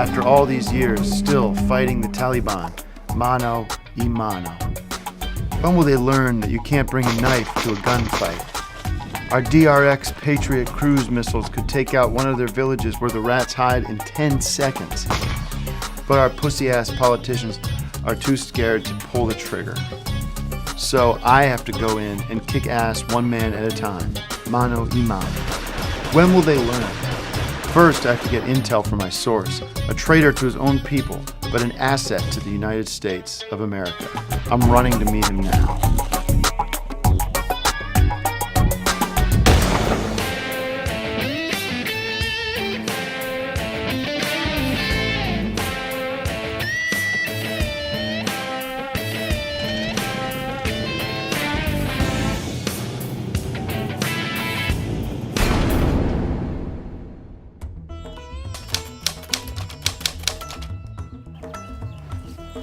After all these years, still fighting the Taliban, mano y mano. When will they learn that you can't bring a knife to a gunfight? Our DRX Patriot cruise missiles could take out one of their villages where the rats hide in 10 seconds. But our pussy-ass politicians are too scared to pull the trigger. So I have to go in and kick ass one man at a time, mano y mano. When will they learn? First, I have to get intel from my source, a traitor to his own people, but an asset to the United States of America. I'm running to meet him now.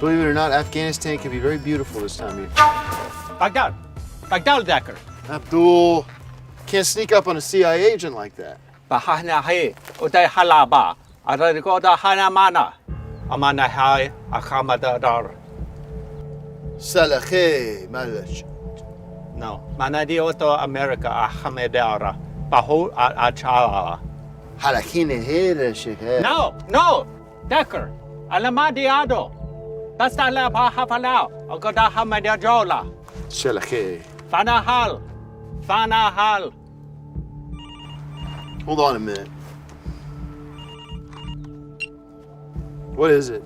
Believe it or not, Afghanistan can be very beautiful this time of year. Baghdad, Decker. Abdul, can't sneak up on a CIA agent like that. Bahana hai, uday halaba, aragoda hanamana, amana hai, akamadadar. Salakhe, Malash. No, manadioto America ahamedara, bahu achala. Halakine here, Sheikh. No, Decker, alamadiado. Bastala bahafalao, ogoda hamadajola. Salakhe. Fanahal. Hold on a minute. What is it?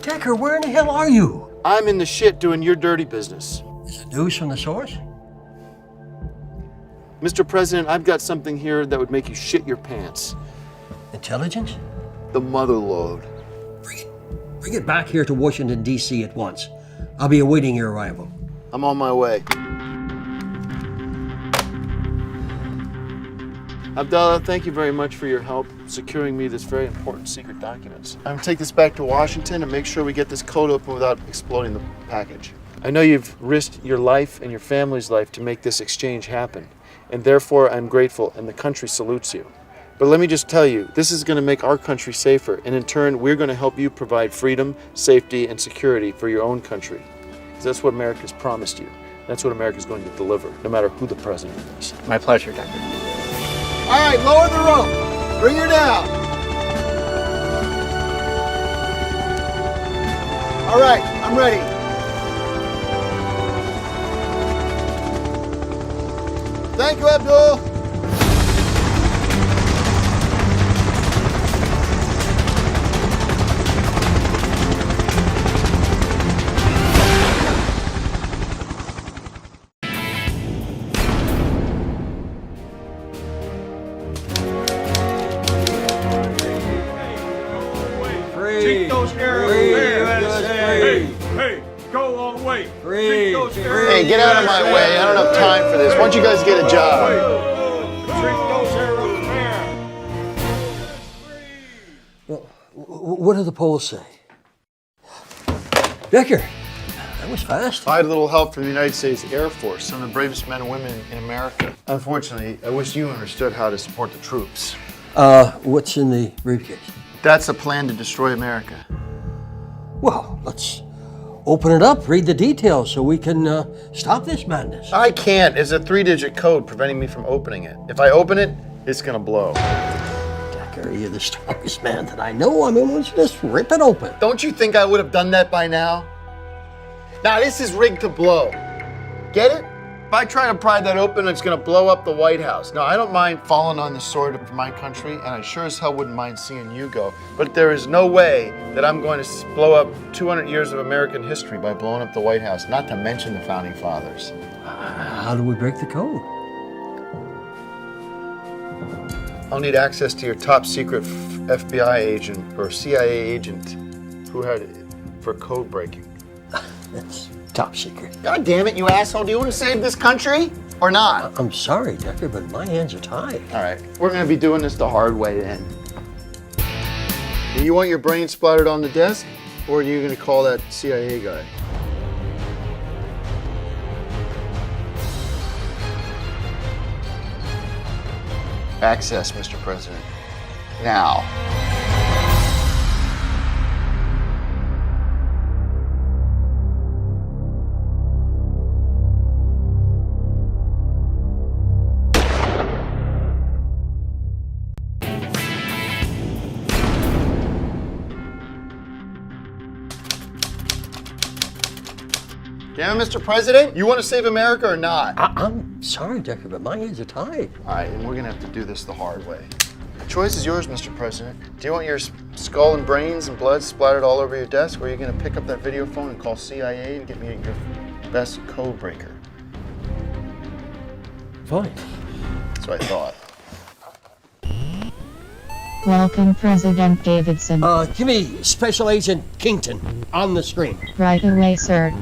Decker, where in the hell are you? I'm in the shit doing your dirty business. Is it news from the source? Mr. President, I've got something here that would make you shit your pants. Intelligence? The mother lode. Bring it back here to Washington, D.C. at once. I'll be awaiting your arrival. I'm on my way. Abdallah, thank you very much for your help securing me this very important secret documents. I'm gonna take this back to Washington and make sure we get this code open without exploding the package. I know you've risked your life and your family's life to make this exchange happen, and therefore I'm grateful and the country salutes you. But let me just tell you, this is gonna make our country safer, and in turn, we're gonna help you provide freedom, safety, and security for your own country. Because that's what America's promised you. That's what America's going to deliver, no matter who the president is. My pleasure, Decker. All right, lower the rope. Bring her down. All right, I'm ready. Thank you, Abdul. Hey, get out of my way. I don't have time for this. Why don't you guys get a job? Well, what do the polls say? Decker, that was fast. I had a little help from the United States Air Force, some of the bravest men and women in America. Unfortunately, I wish you understood how to support the troops. What's in the briefcase? That's a plan to destroy America. Well, let's open it up, read the details so we can stop this madness. I can't. It's a 3-digit code preventing me from opening it. If I open it, it's gonna blow. Decker, you're the strongest man that I know. I mean, let's just rip it open. Don't you think I would have done that by now? Now, this is rigged to blow. Get it? If I try to pry that open, it's gonna blow up the White House. Now, I don't mind falling on the sword of my country, and I sure as hell wouldn't mind seeing you go. But there is no way that I'm going to blow up 200 years of American history by blowing up the White House, not to mention the Founding Fathers. How do we break the code? I'll need access to your top secret FBI agent or CIA agent who had it for code breaking. That's top secret. God damn it, you asshole. Do you want to save this country or not? I'm sorry, Decker, but my hands are tied. All right, we're going to be doing this the hard way then. Do you want your brain splattered on the desk, or are you going to call that CIA guy? Access, Mr. President. Now. Damn it, Mr. President, you want to save America or not? I'm sorry, Decker, but my hands are tied. All right, and we're gonna have to do this the hard way. The choice is yours, Mr. President. Do you want your skull and brains and blood splattered all over your desk, or are you gonna pick up that video phone and call CIA and get me your best code breaker? Fine. That's what I thought. Welcome, President Davidson. Give me Special Agent Kington on the screen. Right away, sir.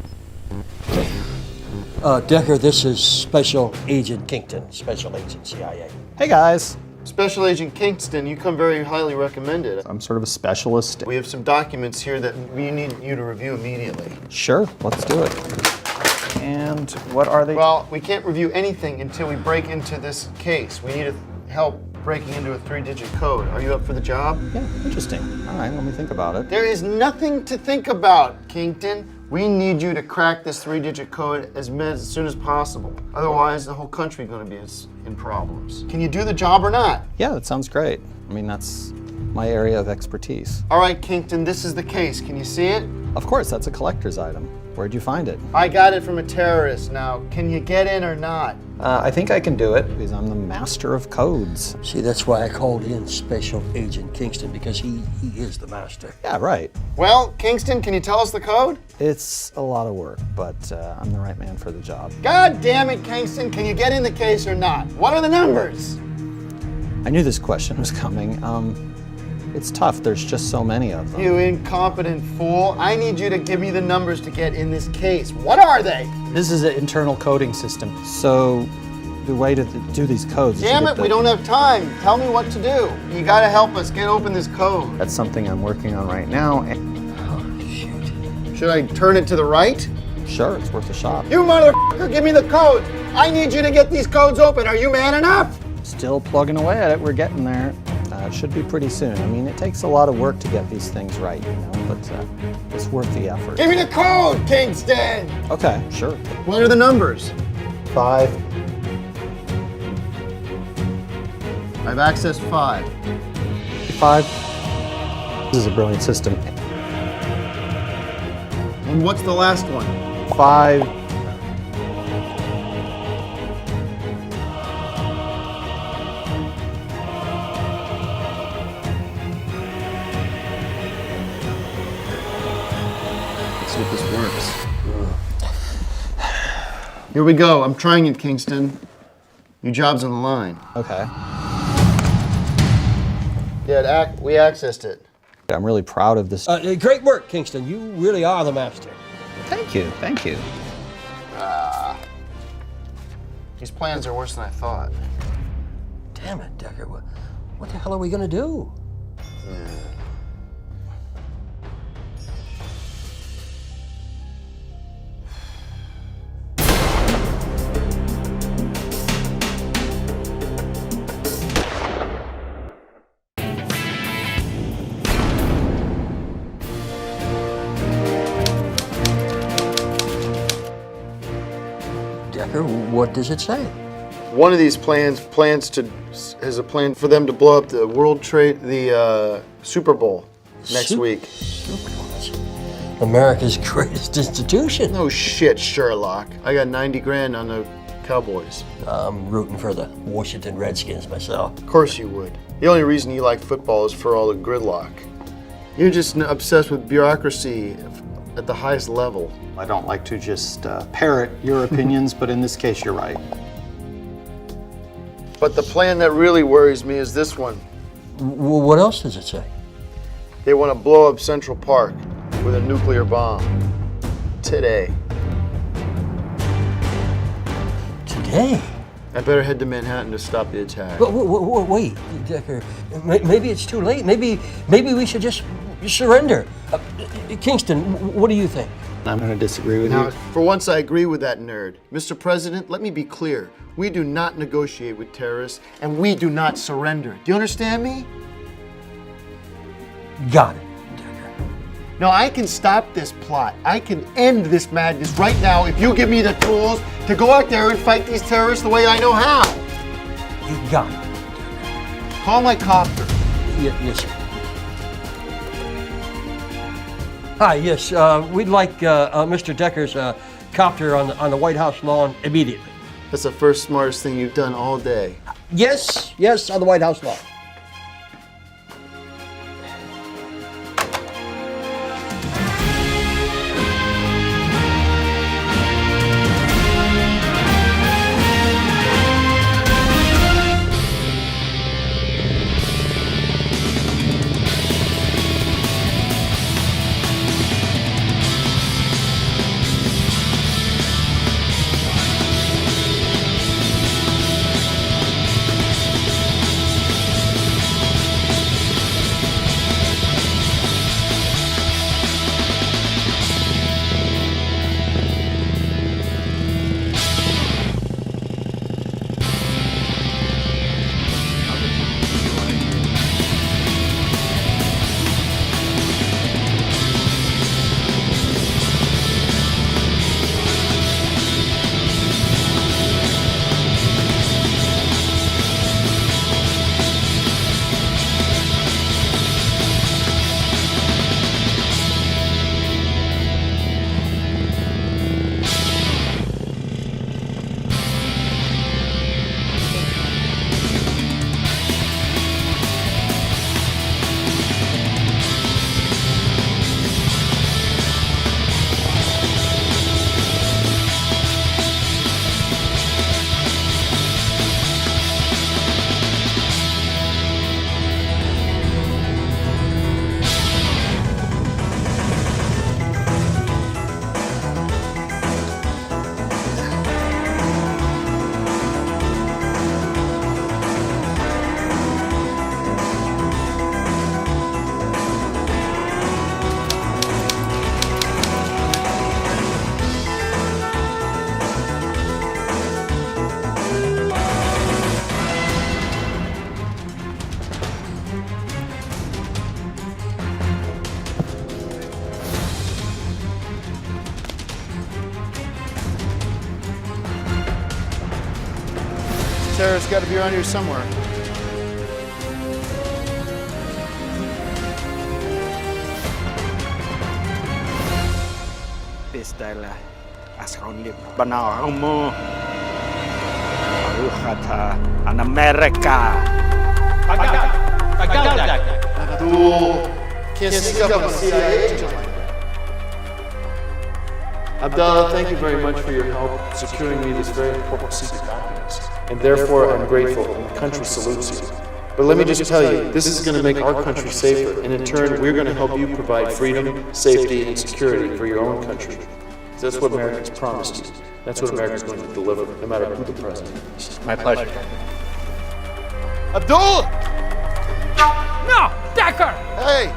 Decker, this is Special Agent Kington, Special Agent CIA. Hey guys, Special Agent Kingston, you come very highly recommended. I'm sort of a specialist. We have some documents here that we need you to review immediately. Sure, let's do it. And what are they? Well, we can't review anything until we break into this case. We need help breaking into a 3-digit code. Are you up for the job? Yeah, interesting. All right, let me think about it. There is nothing to think about, Kington. We need you to crack this 3-digit code as soon as possible. Otherwise, the whole country is going to be in problems. Can you do the job or not? Yeah, that sounds great. I mean, that's my area of expertise. All right, Kington, this is the case. Can you see it? Of course, that's a collector's item. Where'd you find it? I got it from a terrorist. Now, can you get in or not? I think I can do it because I'm the master of codes. See, that's why I called in Special Agent Kingston, because he is the master. Yeah, right. Well, Kingston, can you tell us the code? It's a lot of work, but I'm the right man for the job. God damn it, Kingston, can you get in the case or not? What are the numbers? I knew this question was coming. It's tough. There's just so many of them. You incompetent fool. I need you to give me the numbers to get in this case. What are they? This is an internal coding system. So the way to do these codes is to Damn get it, the- we don't have time. Tell me what to do. You gotta help us get open this code. That's something I'm working on right now. And Should I turn it to the right? sure, it's worth a shot. You motherfucker, give me the code. I need you to get these codes open. Are you man enough? Still plugging away at it. We're getting there. It should be pretty soon. I mean, it takes a lot of work to get these things right, you know, but it's worth the effort. Give me the code, Kingston. Okay, sure. What are the numbers? 5. I've accessed 5. 5. This is a brilliant system. And what's the last one? 5. Let's see if this works. Here we go. I'm trying it, Kingston. Your job's on the line. Okay. Yeah, we accessed it. I'm really proud of this. Great work, Kingston. You really are the master. Thank you. Thank you. These plans are worse than I thought. Damn it, Decker. What the hell are we gonna do? Decker, what does it say? One of these has a plan for them to blow up the Super Bowl next week. America's greatest institution. No shit, Sherlock. I got 90 grand on the Cowboys. I'm rooting for the Washington Redskins myself. Of course you would. The only reason you like football is for all the gridlock. You're just obsessed with bureaucracy at the highest level. I don't like to just parrot your opinions, but in this case, you're right. But the plan that really worries me is this one. What else does it say? They want to blow up Central Park with a nuclear bomb. Today. Today? I better head to Manhattan to stop the attack. Wait, Decker. Maybe it's too late. Maybe we should just surrender. Kingston, what do you think? I'm going to disagree with Now, you. for once, I agree with that nerd. Mr. President, let me be clear. We do not negotiate with terrorists, and we do not surrender. Do you understand me? Got it, Decker. No, I can stop this plot. I can end this madness right now if you give me the tools to go out there and fight these terrorists the way I know how. You got it. Call my copter. Yes, sir. Hi, yes, we'd like Mr. Decker's copter on the White House lawn immediately. That's the first smartest thing you've done all day. Yes, yes, on the White House lawn. Sarah's got to be around here somewhere. Bismillah. Asrondi banaumu. Aruhata an America. Abdul, can't sneak up on a CIA agent like that. Abdallah, thank you very much for your help securing me this very important secret documents. And therefore, I'm grateful, and the country salutes you. But let me just tell you, this is going to make our country safer, and in turn, we're going to help you provide freedom, safety, and security for your own country. That's what Americans promised you. That's what America's going to deliver, no matter who the president is. My pleasure. Abdul! No, Decker. Hey,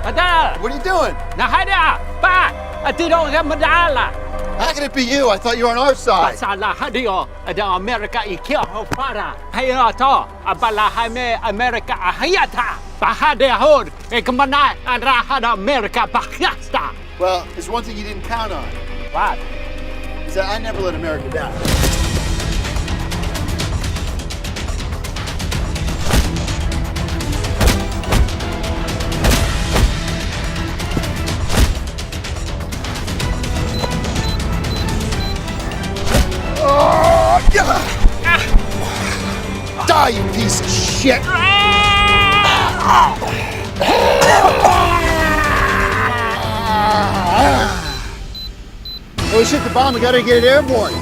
Ada. what are you doing? Nahada. Pa. Atiro gamadala. How can it be you? I thought you were on our side. Pasala hadio. Ada America ikio para. Hayato. Abala hame America ahayata. Bahade hod. Ekamana anrahada America bahyasta. Well, there's one thing you didn't count on. What? Is that I never let America down. Die, you piece of shit! Oh, we shit the bomb, we gotta get it airborne.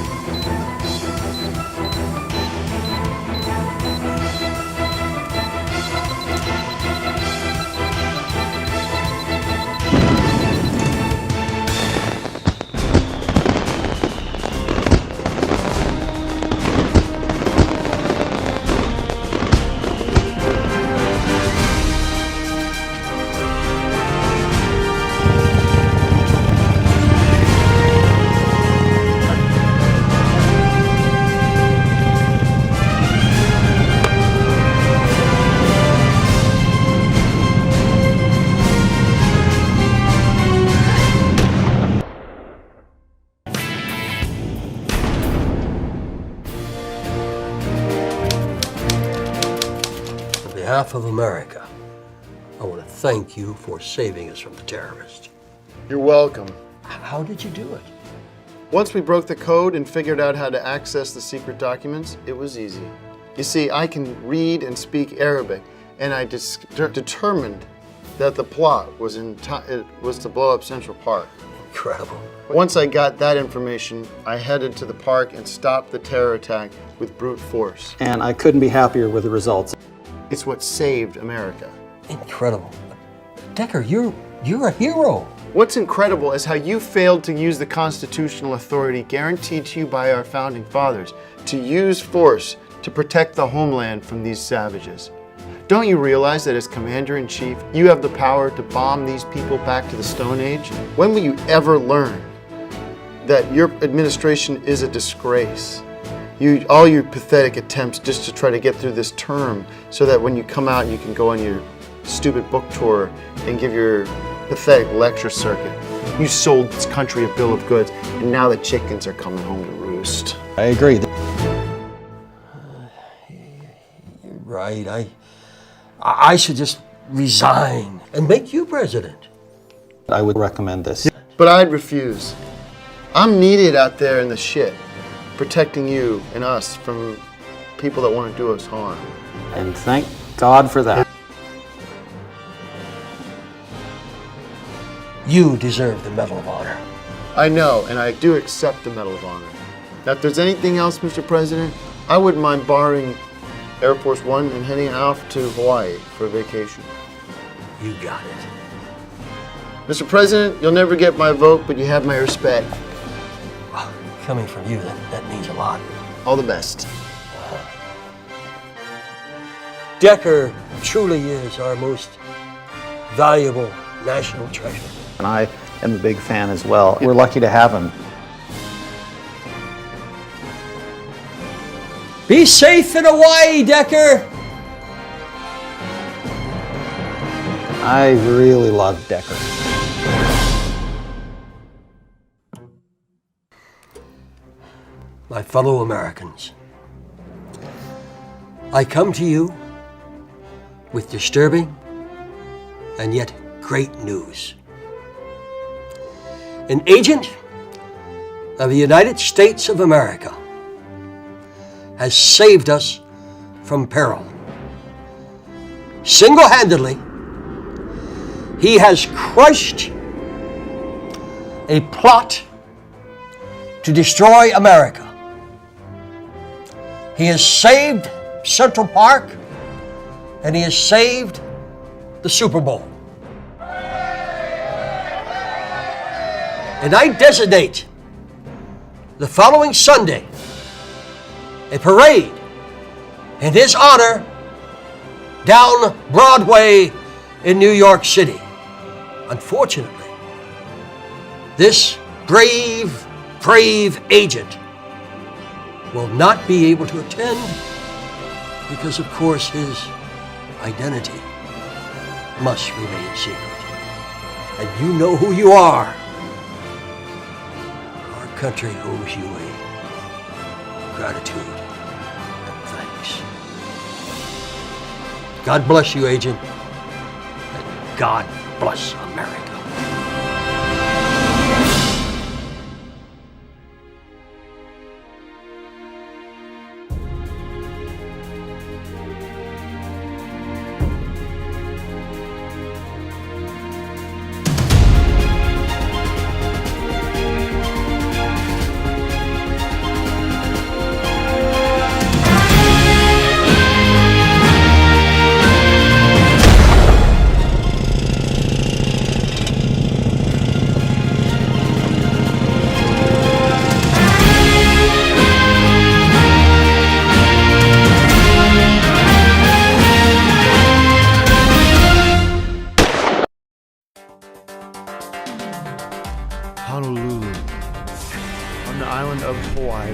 On behalf of America, I want to thank you for saving us from the terrorists. You're welcome. How did you do it? Once we broke the code and figured out how to access the secret documents, it was easy. You see, I can read and speak Arabic, and I determined that the plot was to blow up Central Park. Incredible. Once I got that information, I headed to the park and stopped the terror attack with brute force. And I couldn't be happier with the results. It's what saved America. Incredible. Decker, you're a hero. What's incredible is how you failed to use the constitutional authority guaranteed to you by our founding fathers to use force to protect the homeland from these savages. Don't you realize that as Commander-in-Chief, you have the power to bomb these people back to the Stone Age? When will you ever learn that your administration is a disgrace? All your pathetic attempts just to try to get through this term so that when you come out you can go on your stupid book tour and give your pathetic lecture circuit. You sold this country a bill of goods, and now the chickens are coming home to roost. I agree. You're right. I should just resign and make you president. I would recommend this. But I'd refuse. I'm needed out there in the shit, protecting you and us from people that want to do us harm. And thank God for that. You deserve the Medal of Honor. I know, and I do accept the Medal of Honor. Now, if there's anything else, Mr. President, I wouldn't mind borrowing Air Force One and heading off to Hawaii for a vacation. You got it. Mr. President, you'll never get my vote, but you have my respect. Well, coming from you, that means a lot. All the best. Decker truly is our most valuable national treasure. And I am a big fan as well. We're lucky to have him. Be safe in Hawaii, Decker! I really love Decker. My fellow Americans, I come to you with disturbing and yet great news. An agent of the United States of America has saved us from peril. Single-handedly, he has crushed a plot to destroy America. He has saved Central Park, and he has saved the Super Bowl. And I designate the following Sunday a parade in his honor down Broadway in New York City. Unfortunately, this brave agent will not be able to attend because, of course, his identity must remain secret. And you know who you are. Our country owes you a gratitude and thanks. God bless you, Agent, and God bless America. Honolulu, on the island of Hawaii.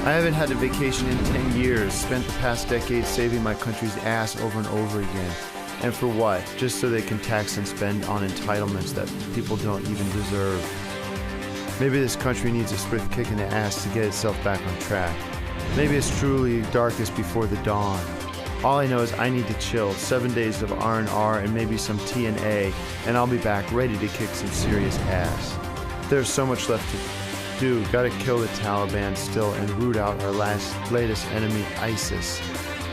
I haven't had a vacation in 10 years, spent the past decade saving my country's ass over and over again. And for what? Just so they can tax and spend on entitlements that people don't even deserve. Maybe this country needs a swift kick in the ass to get itself back on track. Maybe it's truly darkest before the dawn. All I know is I need to chill, 7 days of R&R and maybe some TNA, and I'll be back ready to kick some serious ass. There's so much left to do. Gotta kill the Taliban still and root out our latest enemy, ISIS.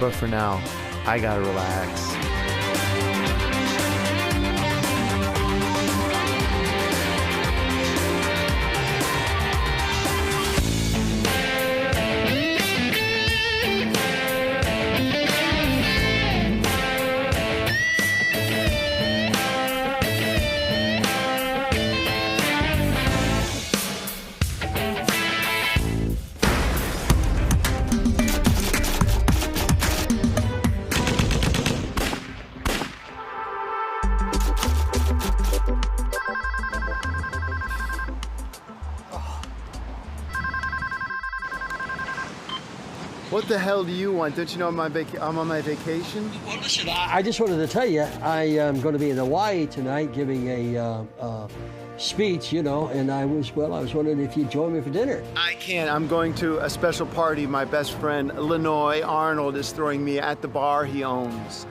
But for now, I gotta relax. What the hell do you want? Don't you know I'm on my vacation? Well, listen, I just wanted to tell you, I am going to be in Hawaii tonight giving a speech, you know, and I was wondering if you'd join me for dinner. I can't. I'm going to a special party. My best friend, Lanoy Arnold, is throwing me at the bar he owns.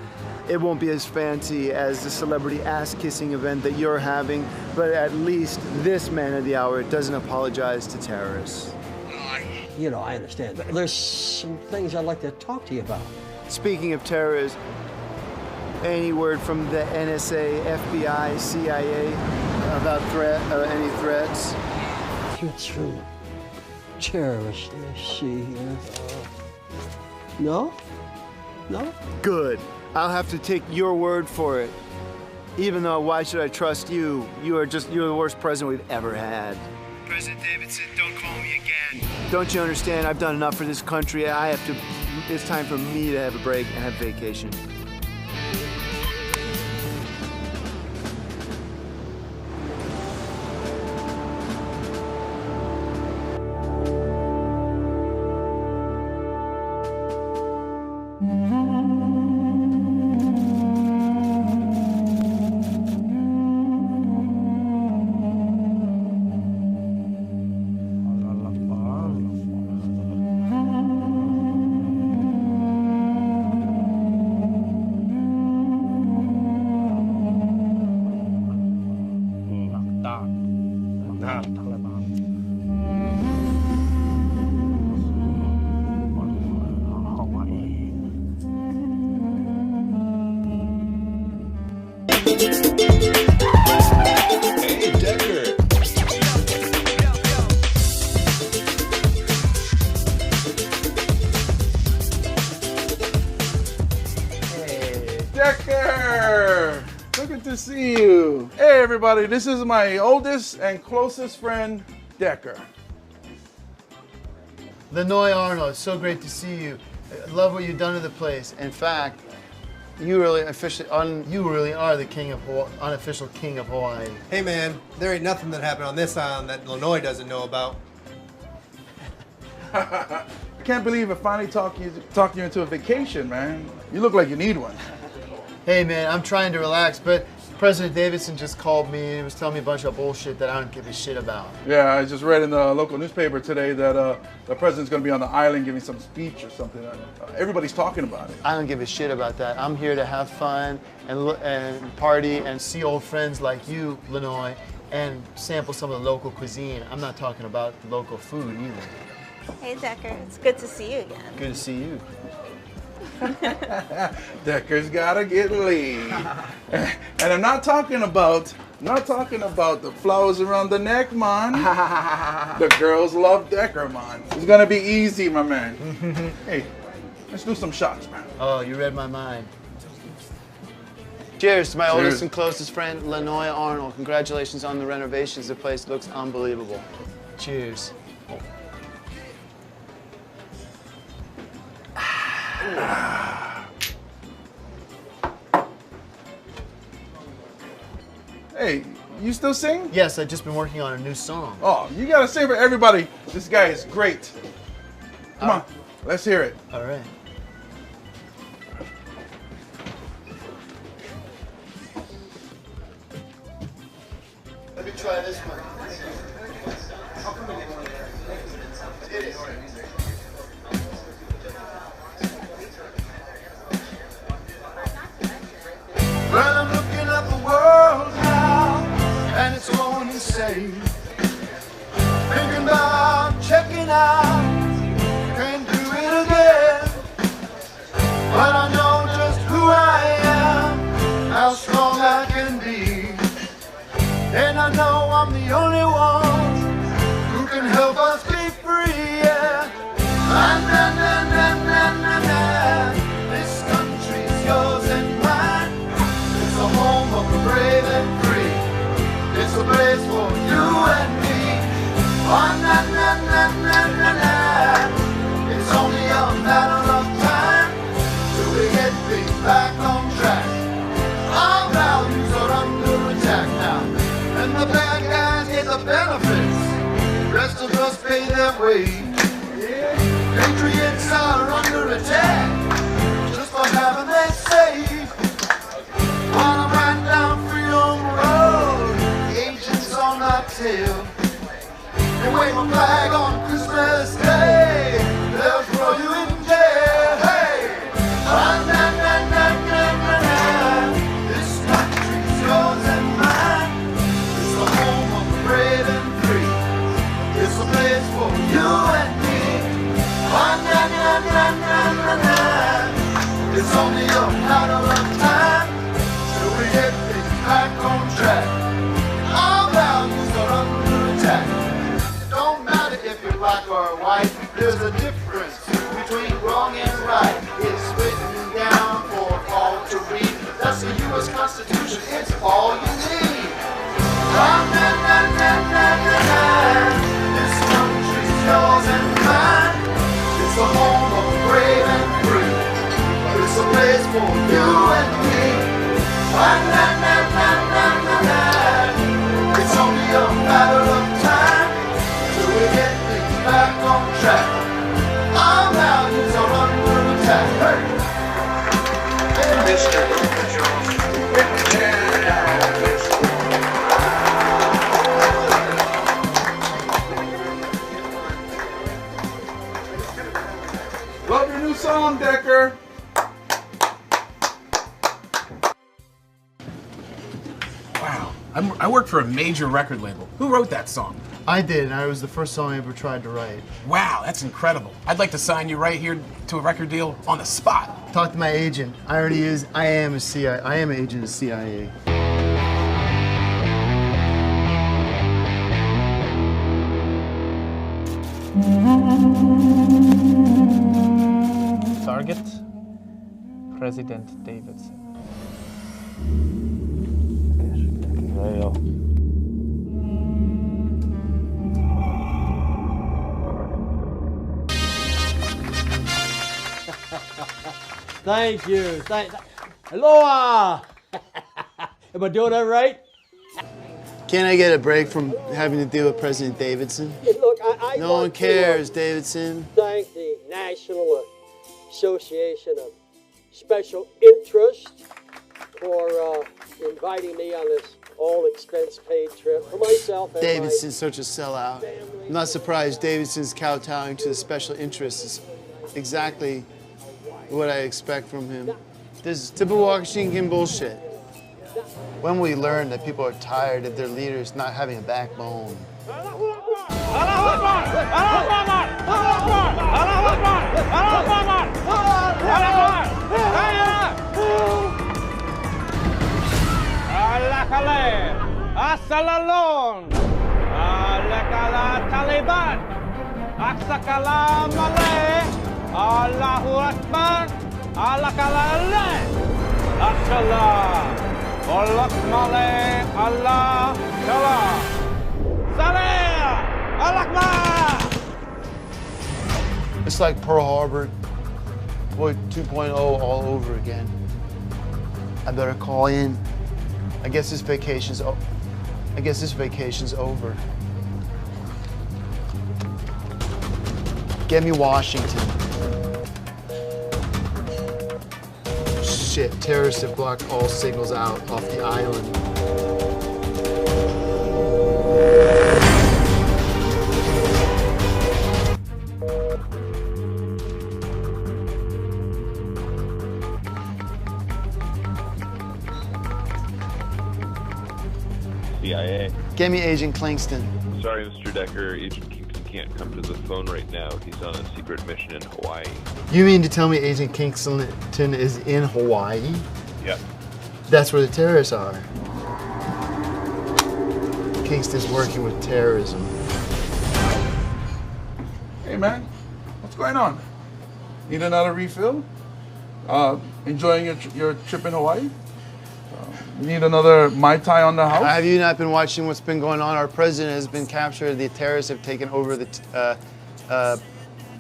It won't be as fancy as the celebrity ass-kissing event that you're having, but at least this man of the hour doesn't apologize to terrorists. You know, I understand. But there's some things I'd like to talk to you about. Speaking of terrorists, any word from the NSA, FBI, CIA about any threats? Threats from terrorists. Let me see here. No? No? Good. I'll have to take your word for it. Even though, why should I trust you? You're the worst president we've ever had. President Davidson, don't call me again. Don't you understand? I've done enough for this country. It's time for me to have a break and have vacation. Hey, Decker. Hey, Decker. So good to see you. Hey, everybody. This is my oldest and closest friend, Decker. Lanoy Arnold, it's so great to see you. I love what you've done to the place. In fact, you really are the king of unofficial king of Hawaii. Hey man, there ain't nothing that happened on this island that Illinois doesn't know about. I can't believe I finally talked you into a vacation, man. You look like you need one. Hey man, I'm trying to relax, but President Davidson just called me and he was telling me a bunch of bullshit that I don't give a shit about. Yeah, I just read in the local newspaper today that the president's going to be on the island giving some speech or something. Everybody's talking about it. I don't give a shit about that. I'm here to have fun and party and see old friends like you, Lanoy, and sample some of the local cuisine. I'm not talking about local food either. Hey Decker, it's good to see you again. Good to see you. Decker's gotta get laid. And I'm not talking about the flowers around the neck, man. The girls love Decker, man. It's gonna be easy, my man. Hey, let's do some shots, man. Oh, you read my mind. Cheers to my oldest and closest friend, Lanoy Arnold. Congratulations on the renovations. The place looks unbelievable. Cheers. Hey, you still sing? Yes, I've just been working on a new song. Oh, you gotta sing for everybody. This guy is great. Come on, let's hear it. All right. Let me try this one. Well, I'm looking at the world now, and it's going insane. Thinking about pay their way. Patriots are under attack just for having their say. While I'm riding down Freedom Road, agents on my tail. They wave a flag on Christmas Day, they'll throw you in jail. Hey! This country's yours and mine. It's the home of the brave and free. It's a place for you and me. It's only a matter of time till we get things back on track. Our values are under attack. It don't matter if you're black or white. There's a difference between wrong and right. It's written down for all to read. That's the U.S. Constitution. It's all you need. This country's yours and mine. It's the home of the brave and free. It's a place for you and me. It's only a matter of time till we get things back on track. Our values are under attack. Hey! Mr. Gorbachev. Love your new song, Decker. Wow, I work for a major record label. Who wrote that song? I did, and it was the first song I ever tried to write. Wow, that's incredible. I'd like to sign you right here to a record deal on the spot. Talk to my agent. I am an agent of CIA. Target, President Davidson. Thank you. Aloha! Am I doing that right? Can't I get a break from having to deal with President Davidson? Look, I No one cares, Davidson. Thank the National Association of Special Interest for inviting me on this all-expense-paid trip for myself and Davidson's such a sellout. I'm not surprised Davidson's kowtowing to the special interests is exactly what I expect from him. This is typical Washington bullshit. When we learn that people are tired of their leaders not having a backbone. Asalalon, Alakala Taliban, Aksakala Malay, Allahu Akbar, Alakala Le, Asala, Olak Malay, Allah, Shala, Saleh, Alakbar. It's like Pearl Harbor, boy 2.0 all over again. I better call in. I guess this vacation's over. Get me Washington. Shit, terrorists have blocked all signals out off the island. CIA. Get me Agent Kingston. Sorry, Mr. Decker. Agent Kingston can't come to the phone right now. He's on a secret mission in Hawaii. You mean to tell me Agent Kingston is in Hawaii? Yep. That's where the terrorists are. Kingston's working with terrorism. Hey, man. What's going on? Need another refill? Enjoying your trip in Hawaii? Need another Mai Tai on the house? Have you not been watching what's been going on? Our president has been captured. The terrorists have taken over the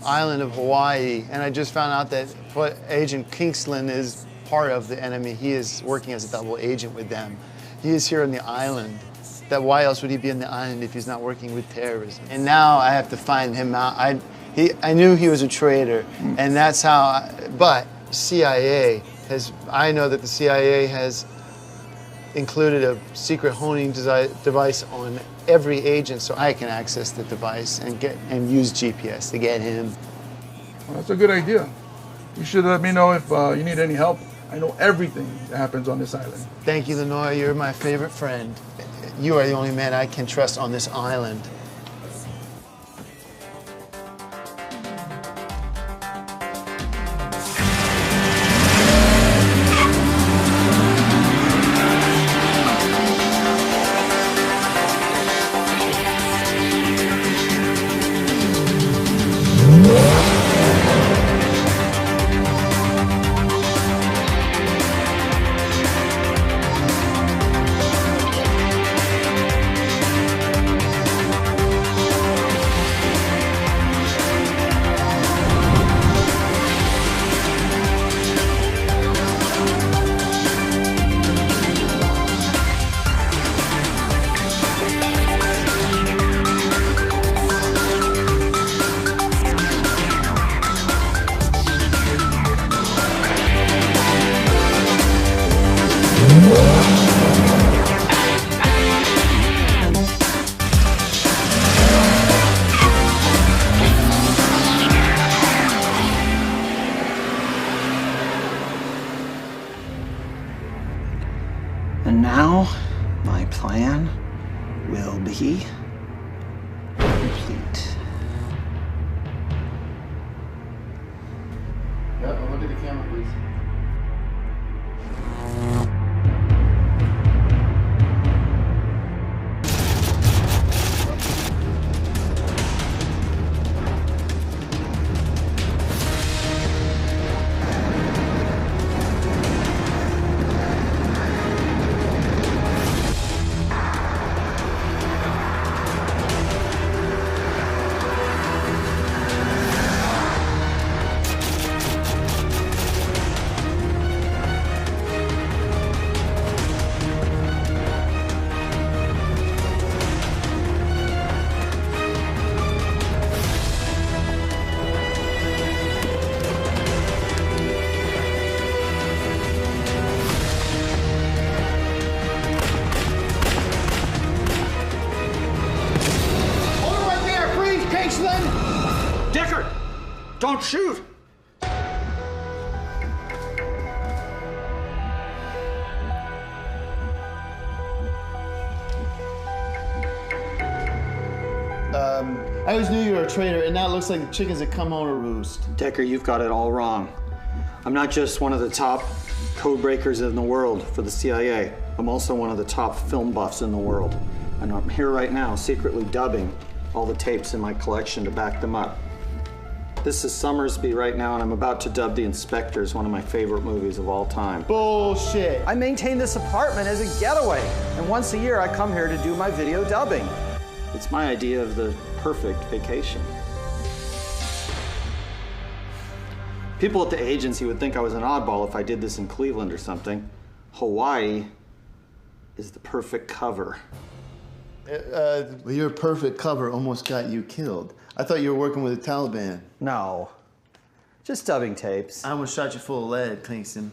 island of Hawaii. And I just found out that Agent Kingston is part of the enemy. He is working as a double agent with them. He is here on the island. that why else would he be on the island if he's not working with terrorism? And now I have to find him out. I knew he was a traitor, and that's how, but I know that the CIA has included a secret honing device on every agent, so I can access the device and use GPS to get him. Well, that's a good idea. You should let me know if you need any help. I know everything that happens on this island. Thank you, Lanois. You're my favorite friend. You are the only man I can trust on this island. And now, my plan will be complete. Yep, look at the camera, please. Deckard! Don't shoot! I always knew you were a traitor, and now it looks like the chickens have come home to roost. Decker, you've got it all wrong. I'm not just one of the top code breakers in the world for the CIA. I'm also one of the top film buffs in the world. And I'm here right now secretly dubbing all the tapes in my collection to back them up. This is Summersby right now, and I'm about to dub The Inspectors, one of my favorite movies of all time. Bullshit. I maintain this apartment as a getaway, and once a year I come here to do my video dubbing. It's my idea of the perfect vacation. People at the agency would think I was an oddball if I did this in Cleveland or something. Hawaii is the perfect cover. Well, your perfect cover almost got you killed. I thought you were working with the Taliban. No, just dubbing tapes. I almost shot you full of lead, Kingston.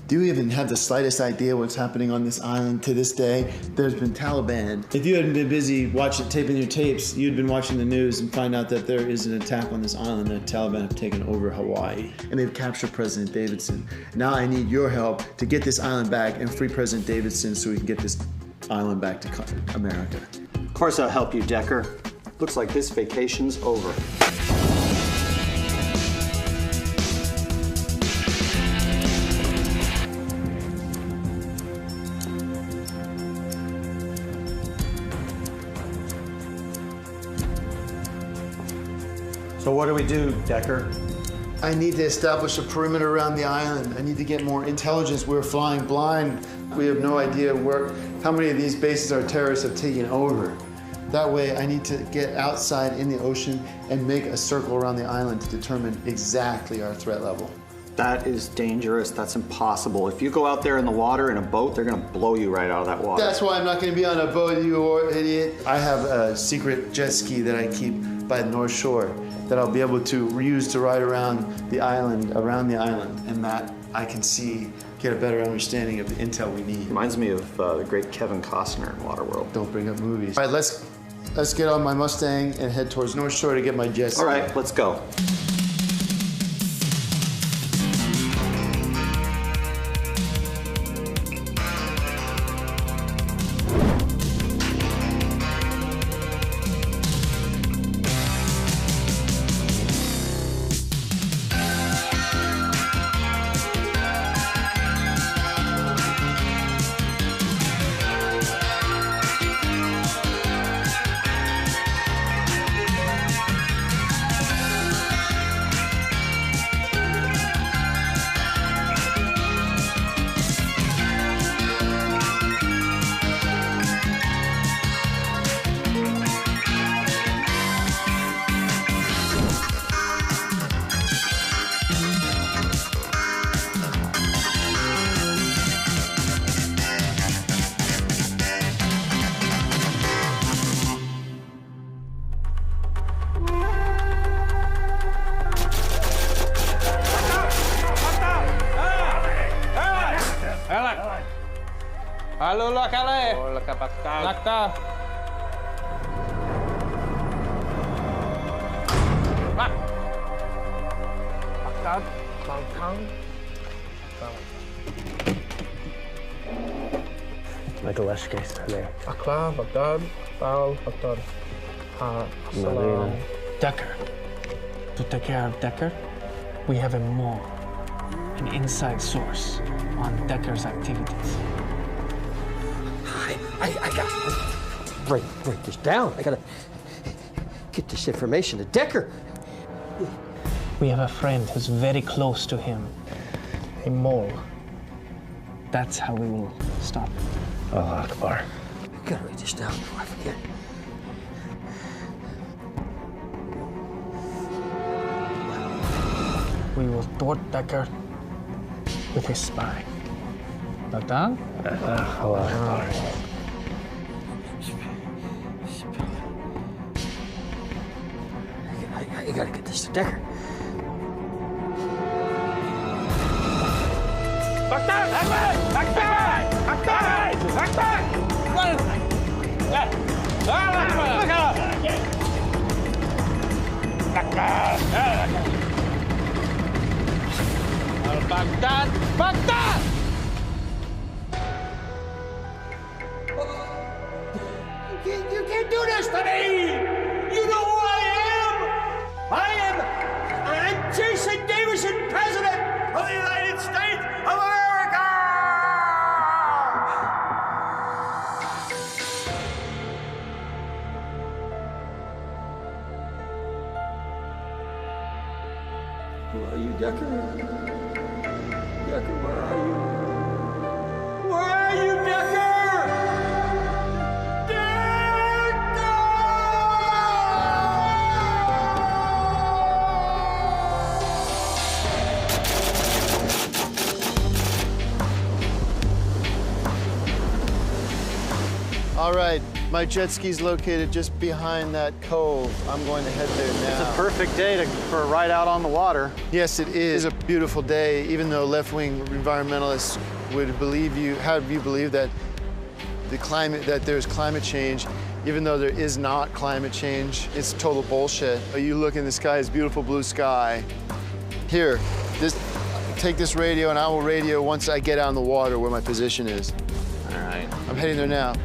Do you even have the slightest idea what's happening on this island to this day? There's been Taliban. If you hadn't been busy taping your tapes, you'd been watching the news and find out that there is an attack on this island. The Taliban have taken over Hawaii, and they've captured President Davidson. Now I need your help to get this island back and free President Davidson so we can get this island back to America. Of course I'll help you, Decker. Looks like this vacation's over. So what do we do, Decker? I need to establish a perimeter around the island. I need to get more intelligence. We're flying blind. We have no idea how many of these bases our terrorists have taken over. That way, I need to get outside in the ocean and make a circle around the island to determine exactly our threat level. That is dangerous. That's impossible. If you go out there in the water in a boat, they're gonna blow you right out of that water. That's why I'm not going to be on a boat, you idiot. I have a secret jet ski that I keep by the North Shore that I'll be able to use to ride around the island, and that I can see, get a better understanding of the intel we need. Reminds me of the great Kevin Costner in Waterworld. Don't bring up movies. All right, let's get on my Mustang and head towards North Shore to get my jet ski. All right, let's go. Halo lah kale. Hola kapakal. Nakta. Pak. Pakal. Bangkang. Michael Leshke, there. Akla, Baghdad, Paul, Baghdad. Salam. Decker. To take care of Decker, we have a mole, an inside source on Decker's activities. I got to break this down. I gotta get this information to Decker. We have a friend who's very close to him, a mole. That's how we will stop him. Allah Akbar. I gotta write this down before I forget. We will thwart Decker with his spy. Baghdad? Allah Akbar. I gotta get this to Decker. Baghdad! Baghdad! Baghdad! Baghdad! Baghdad! Baghdad! Baghdad! You can't do this to me! You know who I am? I'm Jason Davison, President of the United States of America! Where are you, Decker? Decker, where are you? Where are you, Decker? All right, my jet ski's located just behind that cove. I'm going to head there now. It's a perfect day for a ride out on the water. Yes, it is a beautiful day, even though left-wing environmentalists would have you believe that there's climate change, even though there is not climate change. It's total bullshit. You look in the sky, it's beautiful blue sky. Here, take this radio and I will radio once I get out in the water where my position is. All right. I'm heading there now.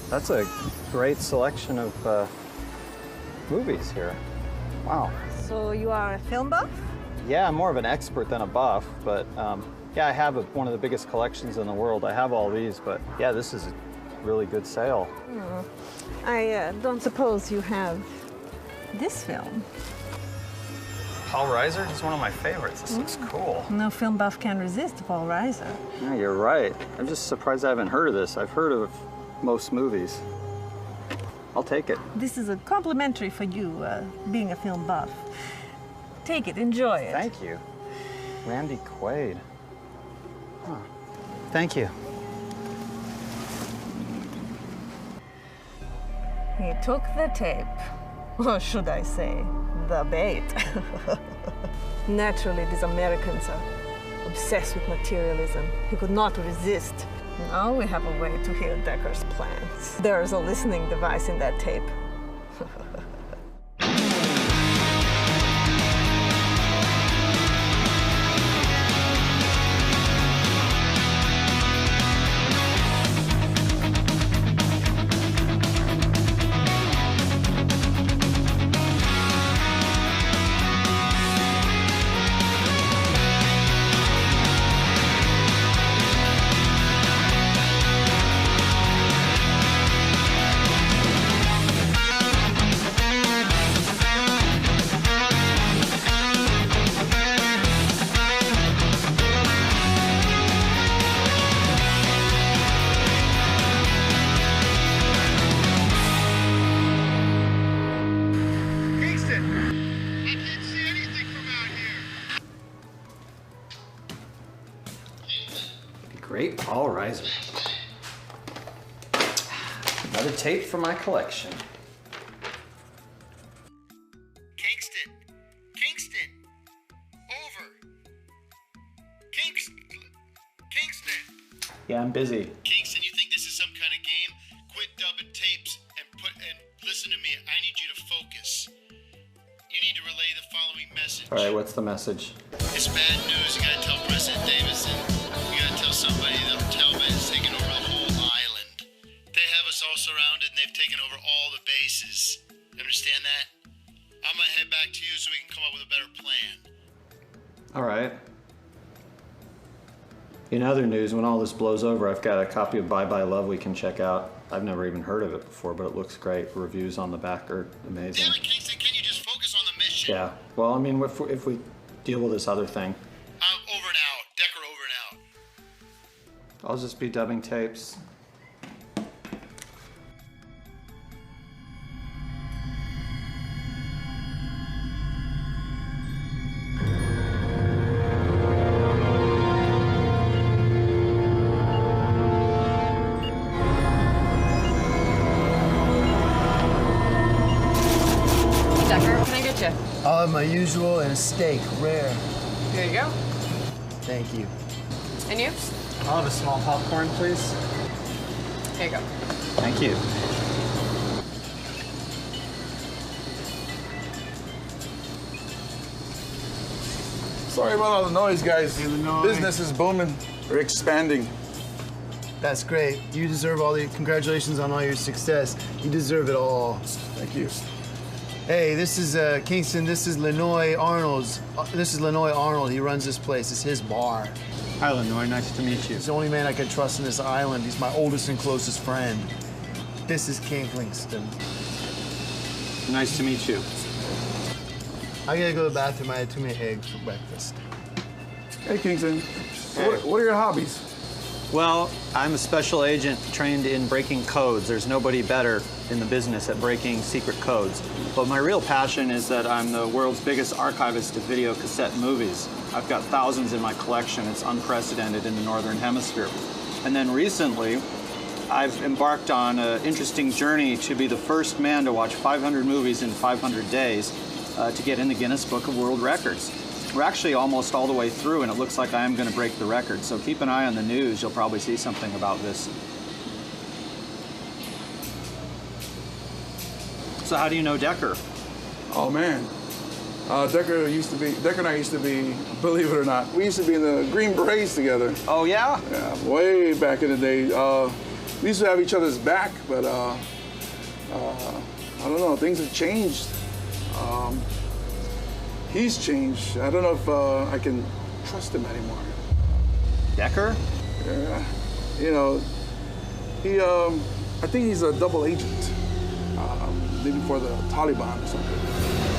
That's a great selection of movies here. Wow. So you are a film buff? Yeah, I'm more of an expert than a buff, but yeah, I have one of the biggest collections in the world. I have all these, but yeah, this is a really good sale. I don't suppose you have this film. Paul Reiser? He's one of my favorites. This looks cool. No film buff can resist Paul Reiser. Yeah, you're right. I'm just surprised I haven't heard of this. I've heard of most movies. I'll take it. This is a complimentary for you, being a film buff. Take it, enjoy it. Thank you. Randy Quaid. Huh. Thank you. He took the tape, or should I say, the bait. Naturally, these Americans are obsessed with materialism. He could not resist. Now we have a way to hear Decker's plans. There's a listening device in that tape. Great Paul Reiser. Another tape for my collection. Kingston! Kingston! Over! Kingston! Yeah, I'm busy. Kingston, you think this is some kind of game? Quit dubbing tapes and listen to me. I need you to focus. You need to relay the following message. All right, what's the message? It's bad news. You gotta tell President Davidson. You gotta tell somebody that Taliban is taking over the whole island. They have us all surrounded and they've taken over all the bases. You understand that? I'm gonna head back to you so we can come up with a better plan. All right. In other news, when all this blows over, I've got a copy of Bye Bye Love we can check out. I've never even heard of it before, but it looks great. Reviews on the back are amazing. Damn it, Kingston, can you just focus on the mission? Yeah. Well, I mean, if we deal with this other thing, Over and out. Decker, over and out. I'll just be dubbing tapes. Decker, what can I get you? I'll have my usual and a steak, rare. Here you go. Thank you. And you? I'll have a small popcorn, please. Here you go. Thank you. Sorry about all the noise, guys. Business is booming. We're expanding. That's great. You deserve all the congratulations on all your success. You deserve it all. Thank you. Hey, this is Kingston. This is Lenoy Arnold's. This is Lenoy Arnold. He runs this place. It's his bar. Hi, Lenoy. Nice to meet you. He's the only man I can trust in this island. He's my oldest and closest friend. This is Kingston. Nice to meet you. I gotta go to the bathroom. I had too many eggs for breakfast. Hey, Kingston. What are your hobbies? Well, I'm a special agent trained in breaking codes. There's nobody better in the business at breaking secret codes. But my real passion is that I'm the world's biggest archivist of video cassette movies. I've got thousands in my collection. It's unprecedented in the Northern Hemisphere. And then recently, I've embarked on an interesting journey to be the first man to watch 500 movies in 500 days to get in the Guinness Book of World Records. We're actually almost all the way through, and it looks like I am going to break the record. So keep an eye on the news. You'll probably see something about this. So how do you know Decker? Oh, man. Decker and I used to be, believe it or not, we used to be in the Green Berets together. Oh, yeah? Yeah, way back in the day. we used to have each other's back, but I don't know, things have changed. He's changed. I don't know if I can trust him anymore. Decker? Yeah, you know, I think he's a double agent. Maybe for the Taliban or something.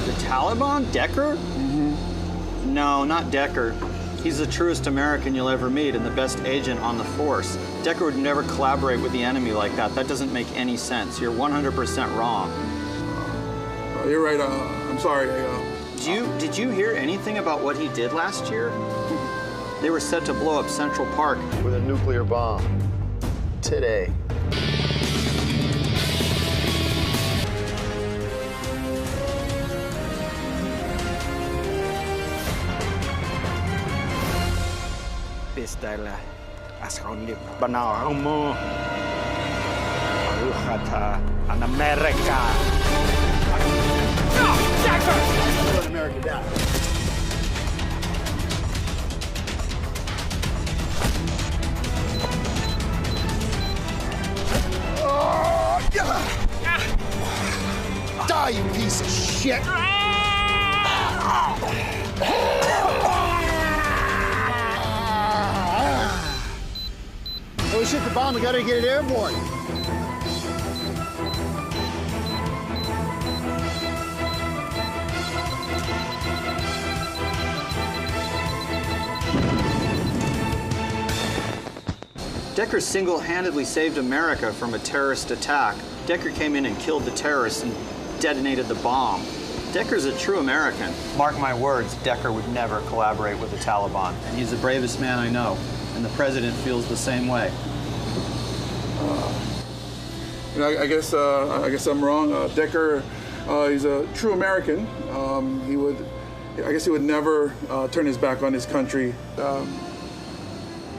The Taliban? Decker? Mm-hmm. No, not Decker. He's the truest American you'll ever meet and the best agent on the force. Decker would never collaborate with the enemy like that. That doesn't make any sense. You're 100% wrong. You're right. I'm sorry. Did you hear anything about what he did last year? They were set to blow up Central Park with a nuclear bomb. Today. Pistela asconde banaumo Ruhata an America. Let America die. Die, you piece of shit! Oh shit, the bomb, we gotta get it airborne. Decker single-handedly saved America from a terrorist attack. Decker came in and killed the terrorists and detonated the bomb. Decker's a true American. Mark my words, Decker would never collaborate with the Taliban. And he's the bravest man I know. And the president feels the same way. You know, I guess I'm wrong. Decker, he's a true American. I guess he would never turn his back on his country.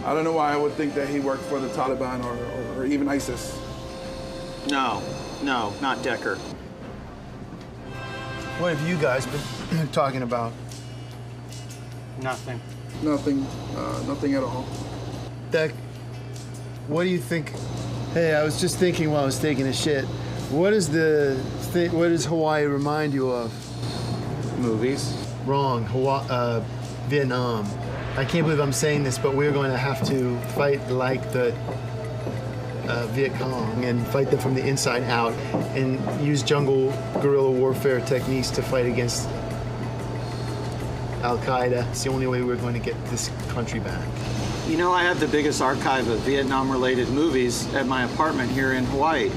I don't know why I would think that he worked for the Taliban or even ISIS. No, not Decker. What have you guys been talking about? Nothing. Nothing at all. Deck, what do you think? Hey, I was just thinking while I was taking a shit. What does Hawaii remind you of? Movies. Wrong. Vietnam. I can't believe I'm saying this, but we're going to have to fight like the Viet Cong and fight them from the inside out and use jungle guerrilla warfare techniques to fight against Al-Qaeda. It's the only way we're going to get this country back. You know, I have the biggest archive of Vietnam-related movies at my apartment here in Hawaii.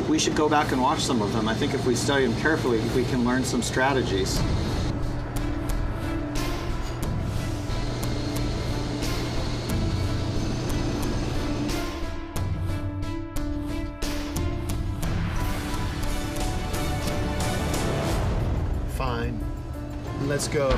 We should go back and watch some of them. I think if we study them carefully, we can learn some strategies. Fine. Let's go.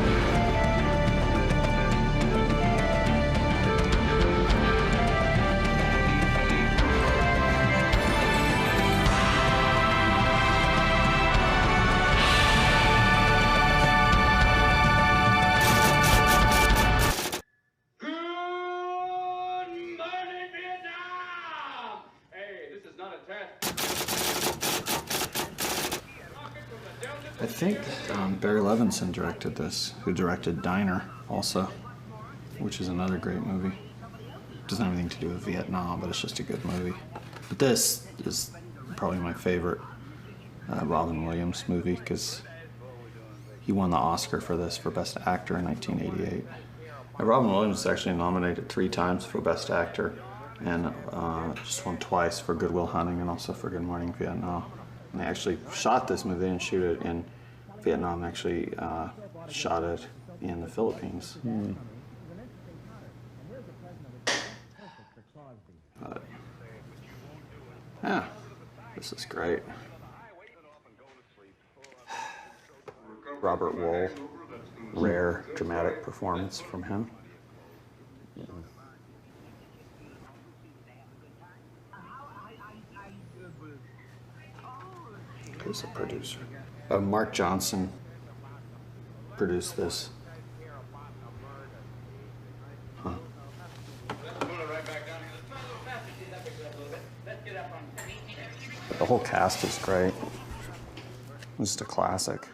I think Barry Levinson directed this, who directed Diner also, which is another great movie. Doesn't have anything to do with Vietnam, but it's just a good movie. But this is probably my favorite Robin Williams movie because he won the Oscar for this for Best Actor in 1988. Robin Williams was actually nominated 3 times for Best Actor and just won twice for Good Will Hunting and also for Good Morning Vietnam. And they actually shot this movie. They didn't shoot it in Vietnam. They actually shot it in the Philippines. But, yeah, this is great. Robert Wuhl, rare dramatic performance from him. Who's the producer? Mark Johnson produced this. Huh. The whole cast is great. It's just a classic.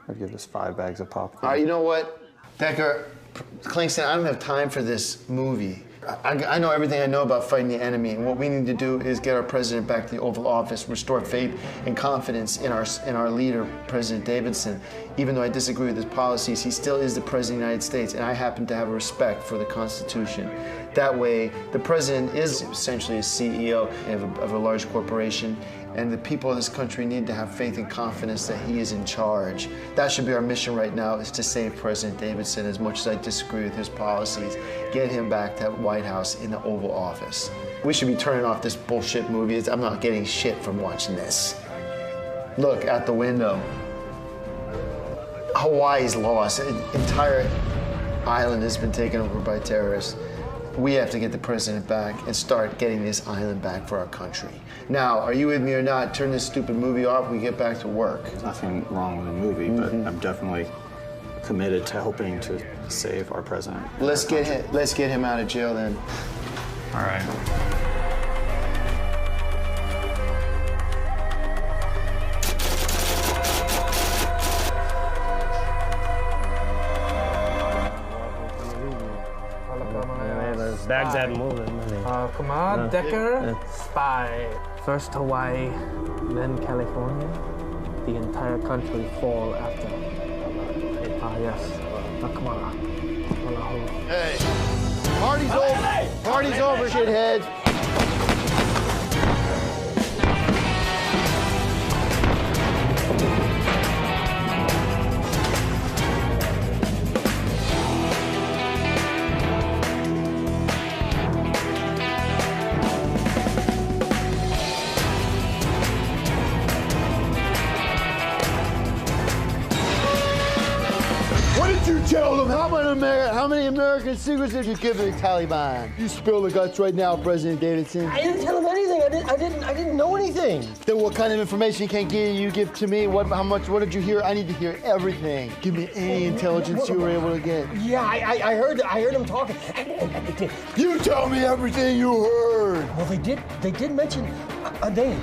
I'd give this 5 bags of popcorn. All right, you know what, Decker, Kingston, I don't have time for this movie. I know everything I know about fighting the enemy, and what we need to do is get our president back to the Oval Office, restore faith and confidence in our leader, President Davidson. Even though I disagree with his policies, he still is the President of the United States, and I happen to have a respect for the Constitution. That way, the president is essentially a CEO of a large corporation, and the people of this country need to have faith and confidence that he is in charge. That should be our mission right now, is to save President Davidson. As much as I disagree with his policies, get him back to the White House in the Oval Office. We should be turning off this bullshit movie. I'm not getting shit from watching this. Look out the window. Hawaii's lost. An entire island has been taken over by terrorists. We have to get the president back and start getting this island back for our country. Now, are you with me or not? Turn this stupid movie off, we get back to work. Nothing wrong with the movie, but I'm definitely committed to helping to save our president. Let's get him out of jail then. All right. Baghdad moving. Come on, Decker. Spy. First Hawaii, then California. The entire country fall after. Yes. Come on. Hey, party's over. Party's over, shitheads. Tell them how many American secrets did you give to the Taliban? You spill the guts right now, President Davidson. I didn't tell him anything. I didn't know anything. Then what kind of information can't you give to me? What did you hear? I need to hear everything. Give me any intelligence you were able to get. Yeah, I heard him talking. You tell me everything you heard. Well, they did mention a name,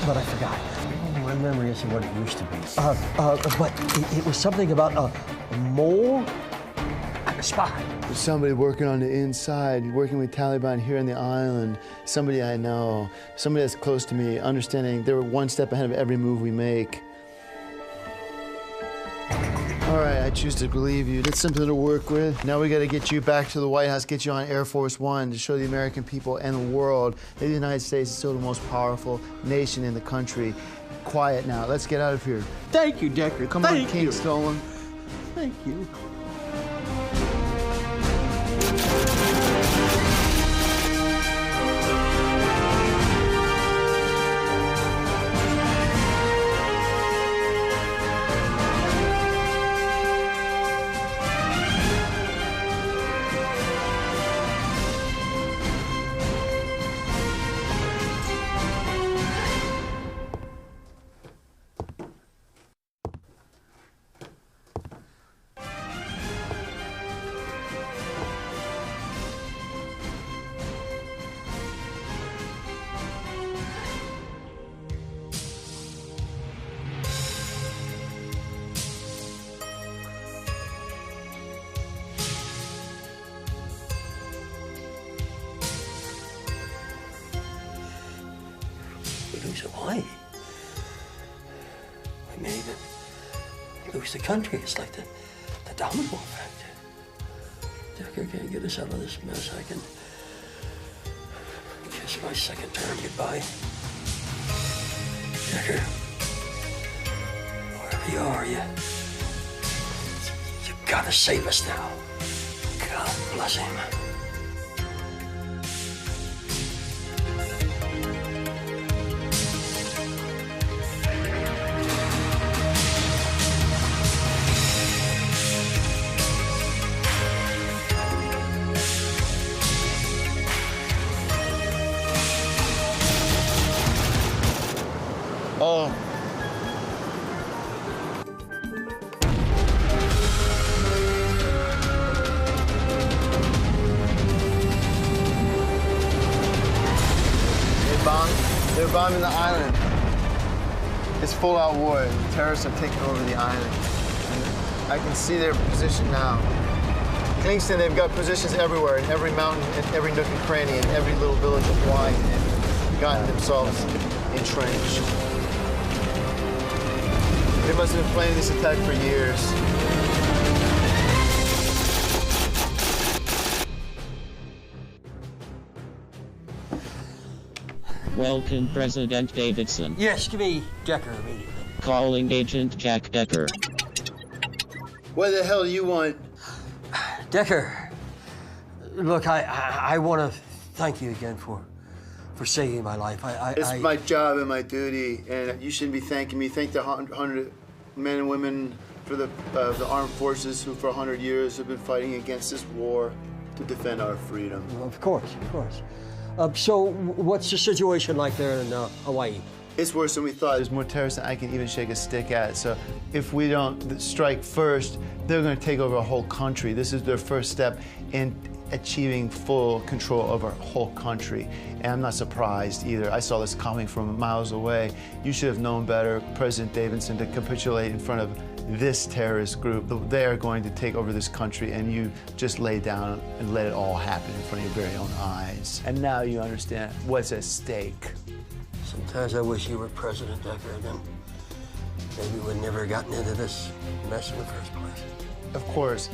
but I forgot. My memory isn't what it used to be. But it was something about a mole, a spy. There's somebody working on the inside, working with Taliban here on the island. Somebody I know, somebody that's close to me, understanding they're one step ahead of every move we make. All right, I choose to believe you. That's something to work with. Now we got to get you back to the White House, get you on Air Force One to show the American people and the world that the United States is still the most powerful nation in the country. Quiet now. Let's get out of here. Thank you, Decker. Come on, King Stolen. Thank you. Lose Hawaii. We may even lose the country. It's like the domino effect. Decker can't get us out of this mess. I can kiss my second term goodbye. Decker, wherever you are, you gotta save us now. God bless him. Oh. bombing the island. It's full-out war. The terrorists are taking over the island. And I can see their position now. Kingston, they've got positions everywhere, in every mountain, in every nook and cranny, in every little village of Hawaii, and gotten themselves entrenched. They must have been planning this attack for years. Welcome, President Davidson. Yes, give me Decker immediately. Calling Agent Jack Decker. What the hell do you want? Decker, look, I want to thank you again for saving my life. It's my job and my duty, and you shouldn't be thanking me. Thank the 100 men and women for the armed forces who for 100 years have been fighting against this war to defend our freedom. Of course, of course. So what's the situation like there in Hawaii? It's worse than we thought. There's more terrorists than I can even shake a stick at. So if we don't strike first, they're going to take over a whole country. This is their first step in achieving full control of our whole country. And I'm not surprised either. I saw this coming from miles away. You should have known better, President Davidson, to capitulate in front of this terrorist group. They are going to take over this country, and you just lay down and let it all happen in front of your very own eyes. And now you understand what's at stake. Sometimes I wish you were President Decker, then maybe we'd never gotten into this mess in the first place. Of course,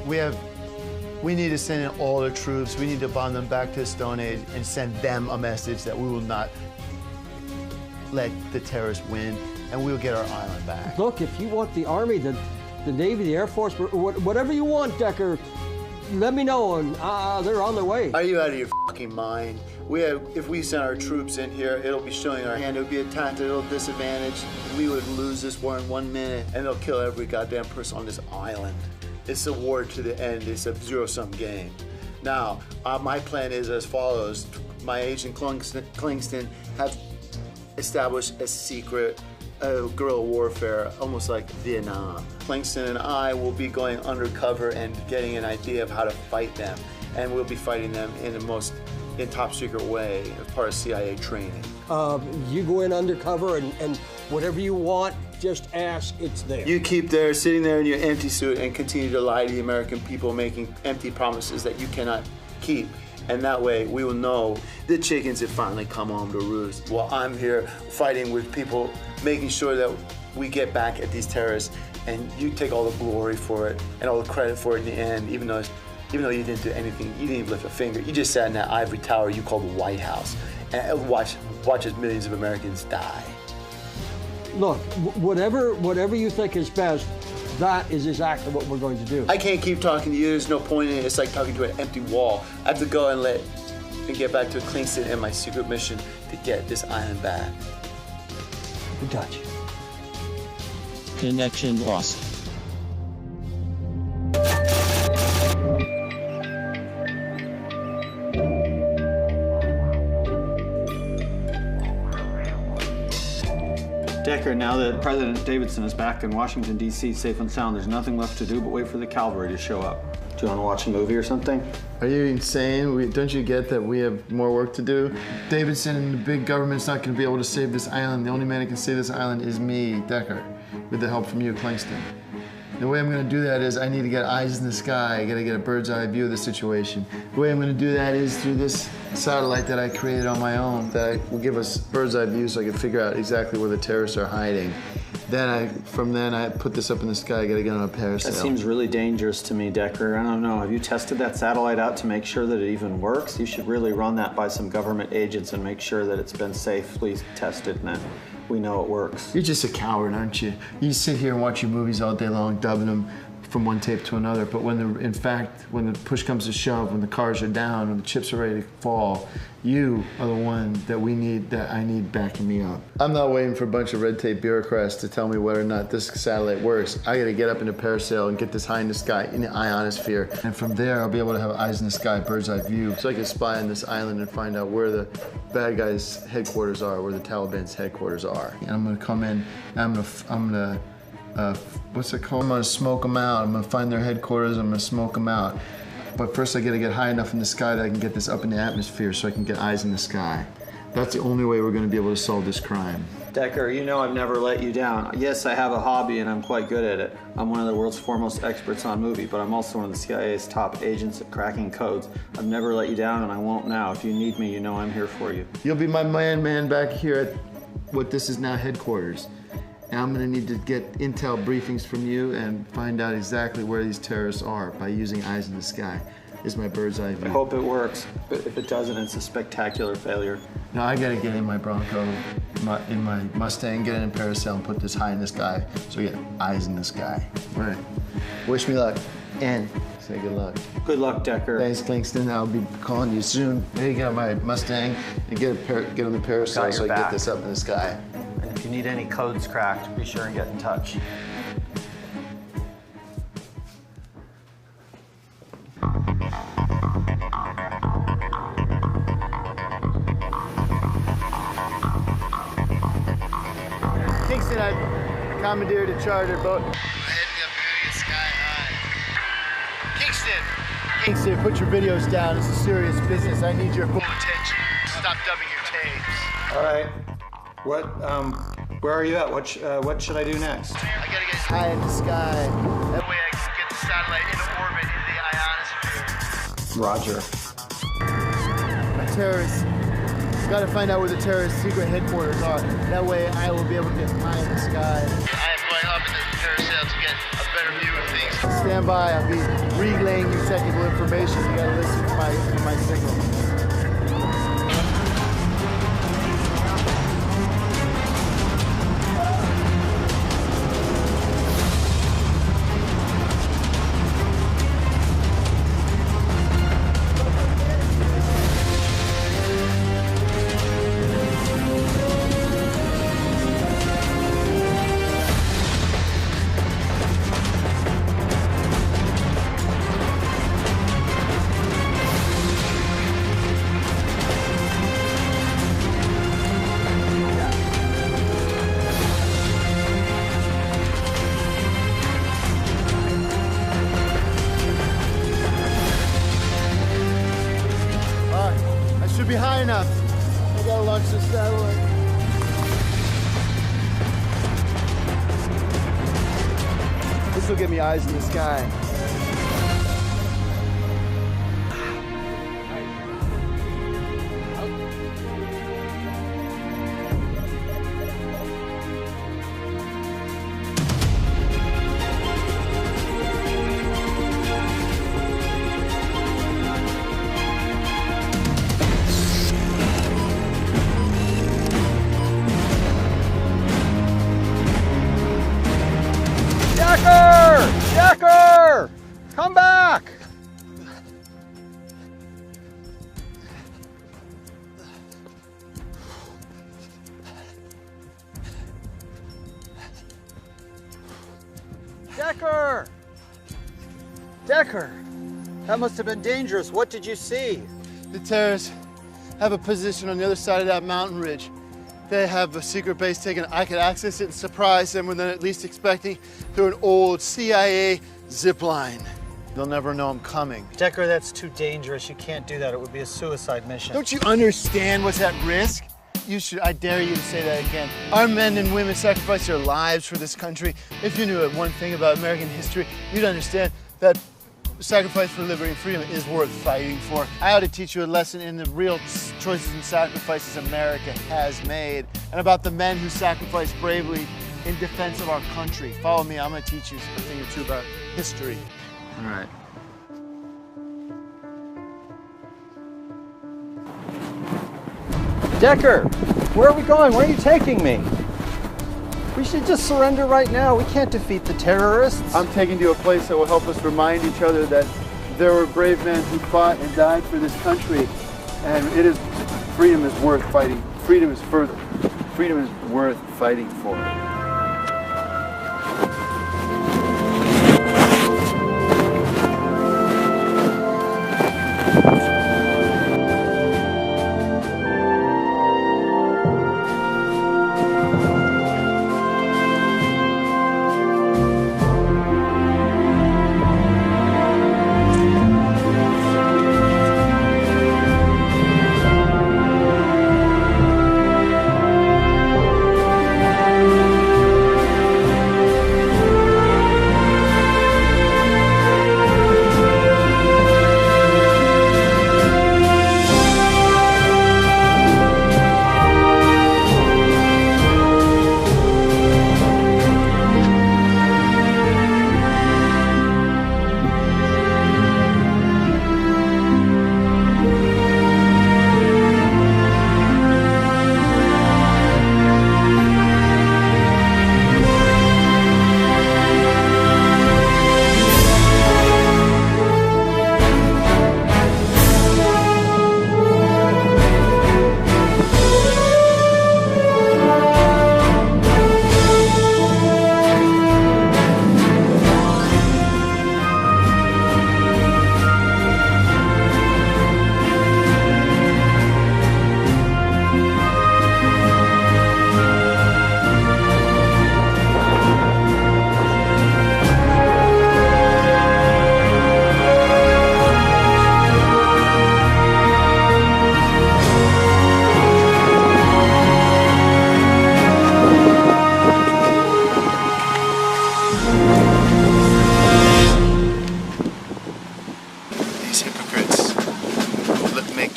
we need to send in all the troops. We need to bomb them back to the Stone Age and send them a message that we will not let the terrorists win, and we'll get our island back. Look, if you want the Army, the Navy, the Air Force, whatever you want, Decker, let me know, and they're on their way. Are you out of your fucking mind? If we send our troops in here, it'll be showing our hand. It'll be a tactical disadvantage. We would lose this war in 1 minute, and they'll kill every goddamn person on this island. It's a war to the end. It's a zero-sum game. Now, my plan is as follows. My agent Kingston have established a secret guerrilla warfare, almost like Vietnam. Kingston and I will be going undercover and getting an idea of how to fight them, and we'll be fighting them in top secret way, as part of CIA training. You go in undercover and whatever you want, just ask, it's there. You keep sitting there in your empty suit and continue to lie to the American people, making empty promises that you cannot keep. And that way, we will know the chickens have finally come home to roost. While I'm here fighting with people, making sure that we get back at these terrorists, and you take all the glory for it and all the credit for it in the end, even though you didn't do anything, you didn't even lift a finger. You just sat in that ivory tower you call the White House and watch as millions of Americans die. Look, whatever you think is best, that is exactly what we're going to do. I can't keep talking to you. There's no point in it. It's like talking to an empty wall. I have to go and get back to Kingston and my secret mission to get this island back. We got you. Connection lost. Decker, now that President Davidson is back in Washington, D.C., safe and sound, there's nothing left to do but wait for the cavalry to show up. Do you want to watch a movie or something? Are you insane? Don't you get that we have more work to do? Davidson and the big government's not going to be able to save this island. The only man who can save this island is me, Decker, with the help from you, Kingston. The way I'm going to do that is I need to get eyes in the sky. I got to get a bird's eye view of the situation. The way I'm going to do that is through this satellite that I created on my own that will give us bird's eye view so I can figure out exactly where the terrorists are hiding. From then I put this up in the sky. I got to get on a parasail. That seems really dangerous to me, Decker. I don't know. Have you tested that satellite out to make sure that it even works? You should really run that by some government agents and make sure that it's been safely tested and that we know it works. You're just a coward, aren't you? You sit here and watch your movies all day long, dubbing them from one tape to another, but when the push comes to shove, when the cars are down, when the chips are ready to fall, you are the one that I need backing me up. I'm not waiting for a bunch of red tape bureaucrats to tell me whether or not this satellite works. I gotta get up in a parasail and get this high in the sky, in the ionosphere, and from there I'll be able to have eyes in the sky, bird's eye view, so I can spy on this island and find out where the bad guys' headquarters are, where the Taliban's headquarters are. And I'm gonna come in, and I'm gonna what's it called? I'm gonna smoke them out. I'm gonna find their headquarters, I'm gonna smoke them out. But first I gotta get high enough in the sky that I can get this up in the atmosphere so I can get eyes in the sky. That's the only way we're going to be able to solve this crime. Decker, you know I've never let you down. Yes, I have a hobby and I'm quite good at it. I'm one of the world's foremost experts on movie, but I'm also one of the CIA's top agents at cracking codes. I've never let you down and I won't now. If you need me, you know I'm here for you. You'll be my man back here at what this is now headquarters. And I'm going to need to get intel briefings from you and find out exactly where these terrorists are by using eyes in the sky. Is my bird's eye view. I hope it works, but if it doesn't, it's a spectacular failure. No, I gotta get in my Bronco, in my Mustang, get it in Parasail and put this high in the sky so we get eyes in the sky. All right. Wish me luck. And say good luck. Good luck, Decker. Thanks, Kingston. I'll be calling you soon. There you go, my Mustang, and get on the Parasail so I can get this up in the sky. And if you need any codes cracked, be sure and get in touch. Kingston, I've commandeered a charter boat. We're heading up here to sky high. Kingston, put your videos down. It's a serious business. I need your full attention. Stop dubbing your tapes. All right. Where are you at? What should I do next? I gotta get high in the sky. That way I can get the satellite into orbit into the ionosphere. Roger. A terrorist. Gotta find out where the terrorist secret headquarters are. That way I will be able to get high in the sky. I am going up into the Parasail to get a better view of things. Stand by, I'll be relaying you technical information. You gotta listen to my signal. Should be high enough. I gotta launch the satellite. This will get me eyes in the sky. Decker! Come back! Decker! Decker! That must have been dangerous. What did you see? The terrorists have a position on the other side of that mountain ridge. They have a secret base taken. I could access it and surprise them within at least expecting through an old CIA zip line. They'll never know I'm coming. Decker, that's too dangerous. You can't do that. It would be a suicide mission. Don't you understand what's at risk? You should, I dare you to say that again. Our men and women sacrifice their lives for this country. If you knew one thing about American history, you'd understand that sacrifice for liberty and freedom is worth fighting for. I ought to teach you a lesson in the real choices and sacrifices America has made, and about the men who sacrificed bravely in defense of our country. Follow me, I'm gonna teach you a thing or two about history. All right. Decker, where are we going? Where are you taking me? We should just surrender right now. We can't defeat the terrorists. I'm taking you to a place that will help us remind each other that there were brave men who fought and died for this country, and freedom is worth fighting. Freedom is worth fighting for.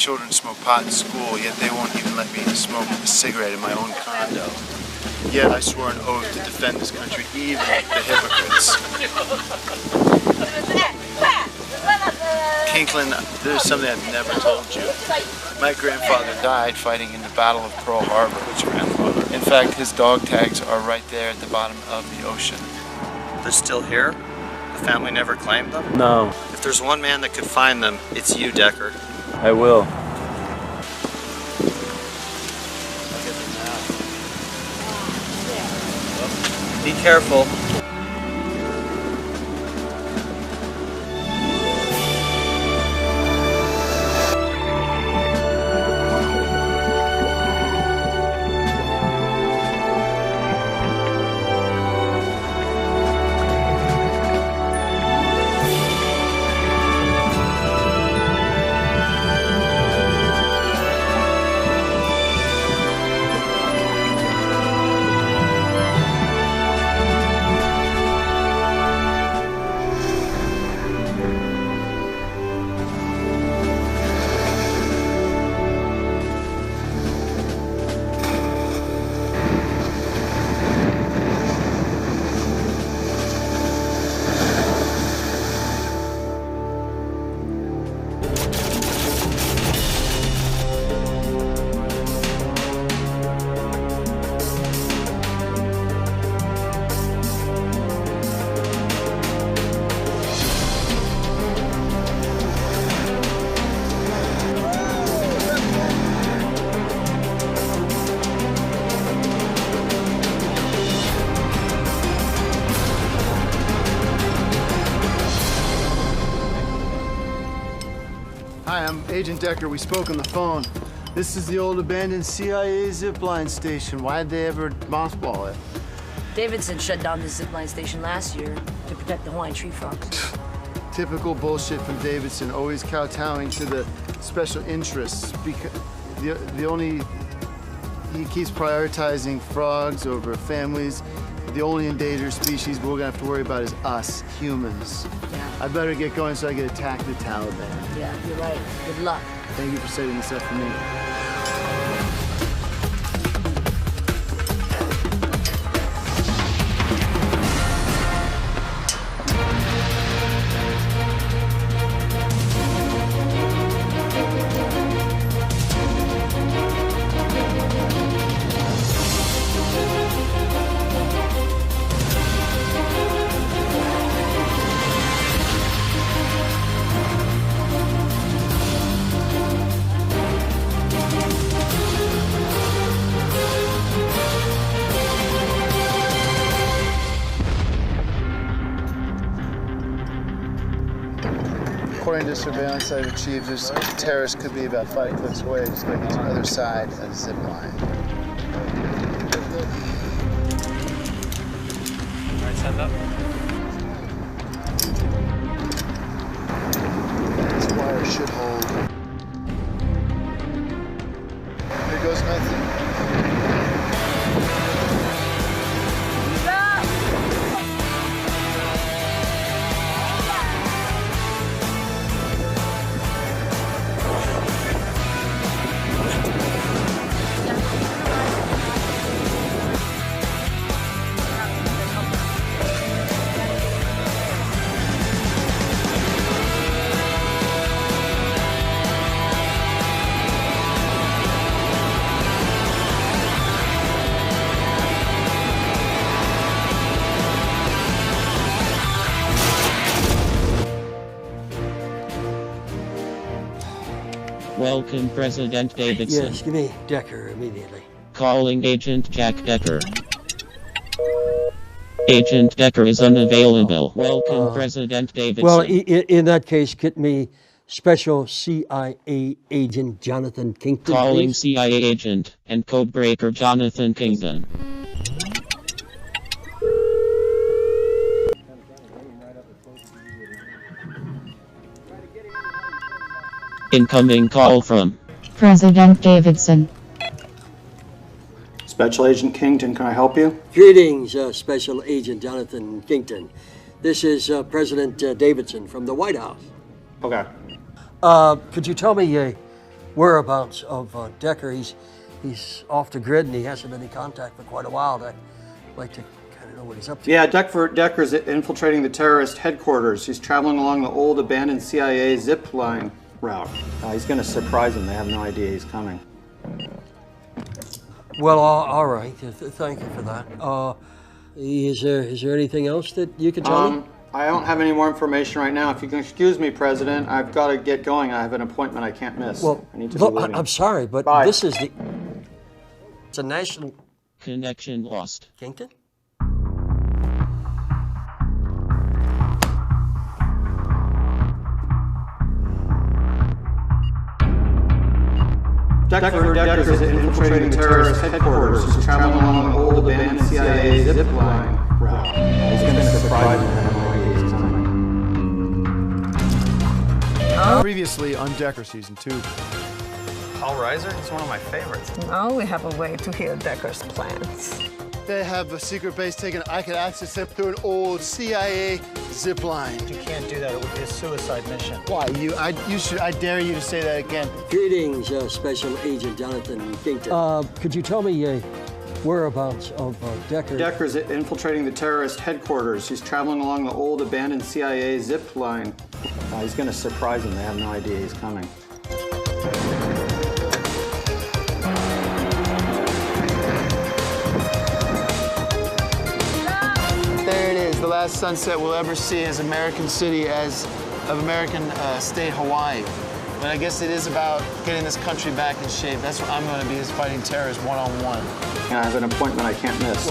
children smoke pot in school, yet they won't even let me smoke a cigarette in my own condo. Yet I swore an oath to defend this country, even the hypocrites. Kinklin, there's something I've never told you. My grandfather died fighting in the Battle of Pearl Harbor. Which grandfather? In fact, his dog tags are right there at the bottom of the ocean. They're still here? The family never claimed them? No. If there's one man that could find them, it's you, Decker. I will. Be careful. Hi, I'm Agent Decker. We spoke on the phone. This is the old abandoned CIA zipline station. Why'd they ever mothball it? Davidson shut down the zipline station last year to protect the Hawaiian tree frogs. Typical bullshit from Davidson, always kowtowing to the special interests. Because he keeps prioritizing frogs over families. The only endangered species we're gonna have to worry about is us, humans. Yeah. I better get going so I can attack the Taliban. Yeah, you're right. Good luck. Thank you for setting this up for me. According to surveillance I've achieved, this terrorist could be about 5 clicks away, just going to the other side of the zip line. All right, stand up. This wire should hold. Here goes nothing. Welcome, President Davidson. Yes, give me Decker immediately. Calling Agent Jack Decker. Agent Decker is unavailable. Welcome, President Davidson. Well, in that case, get me Special CIA Agent Jonathan Kington, Calling please. CIA Agent and Codebreaker Jonathan Kington. Incoming call from President Davidson. Special Agent Kington, can I help you? Greetings, Special Agent Jonathan Kington. This is President Davidson from the White House. Okay. Could you tell me whereabouts of Decker. He's off the grid and he hasn't been in contact for quite a while. I'd like to kind of know what he's up to. Yeah, Decker's infiltrating the terrorist headquarters. He's traveling along the old abandoned CIA zip line route. He's going to surprise them. They have no idea he's coming. Well, all right. Thank you for that. Is there anything else that you can tell me? I don't have any more information right now. If you can excuse me, President, I've got to get going. I have an appointment I can't miss. Well, I need to look, be leaving. I'm sorry, but Bye. this is the... It's a national... Connection lost. Kington? Decker's infiltrating the terrorist headquarters. He's traveling along the old abandoned CIA zip line route. He's going to surprise them. Previously on Decker Season 2. Paul Reiser? He's one of my favorites. Now we have a way to hear Decker's plans. They have a secret base taken. I could access it through an old CIA zip line. You can't do that. It would be a suicide mission. Why? I dare you to say that again. Greetings, Special Agent Jonathan Kington. Could you tell me whereabouts of Decker? Decker's infiltrating the terrorist headquarters. He's traveling along the old abandoned CIA zip line. He's going to surprise them. They have no idea he's coming. There it is, the last sunset we'll ever see as American city, of American state Hawaii. But I guess it is about getting this country back in shape. That's what I'm going to be, is fighting terrorists one-on-one. I have an appointment I can't miss.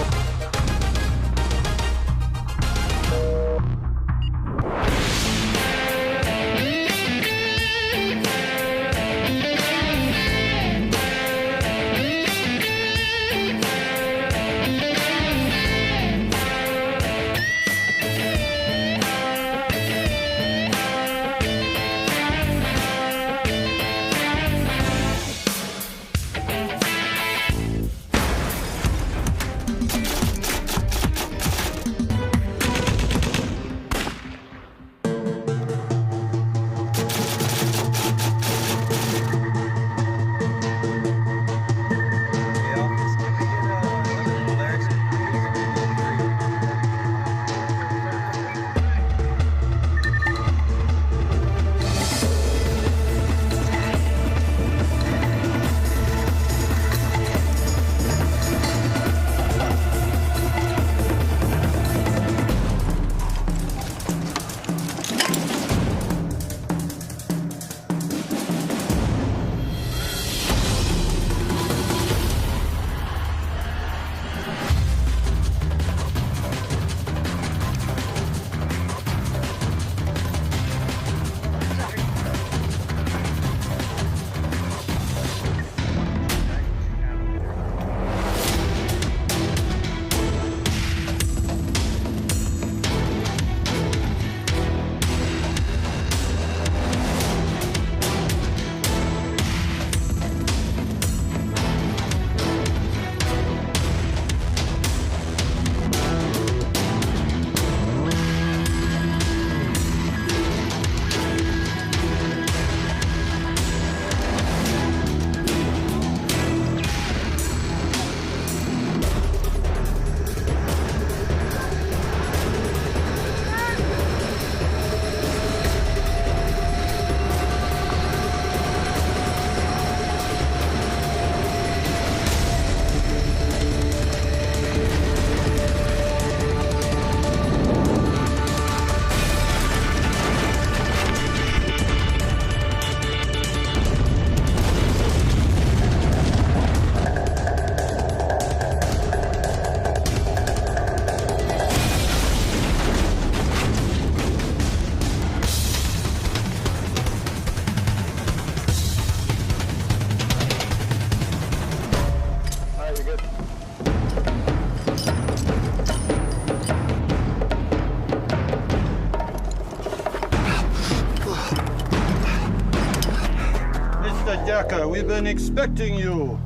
Decker, we've been expecting you.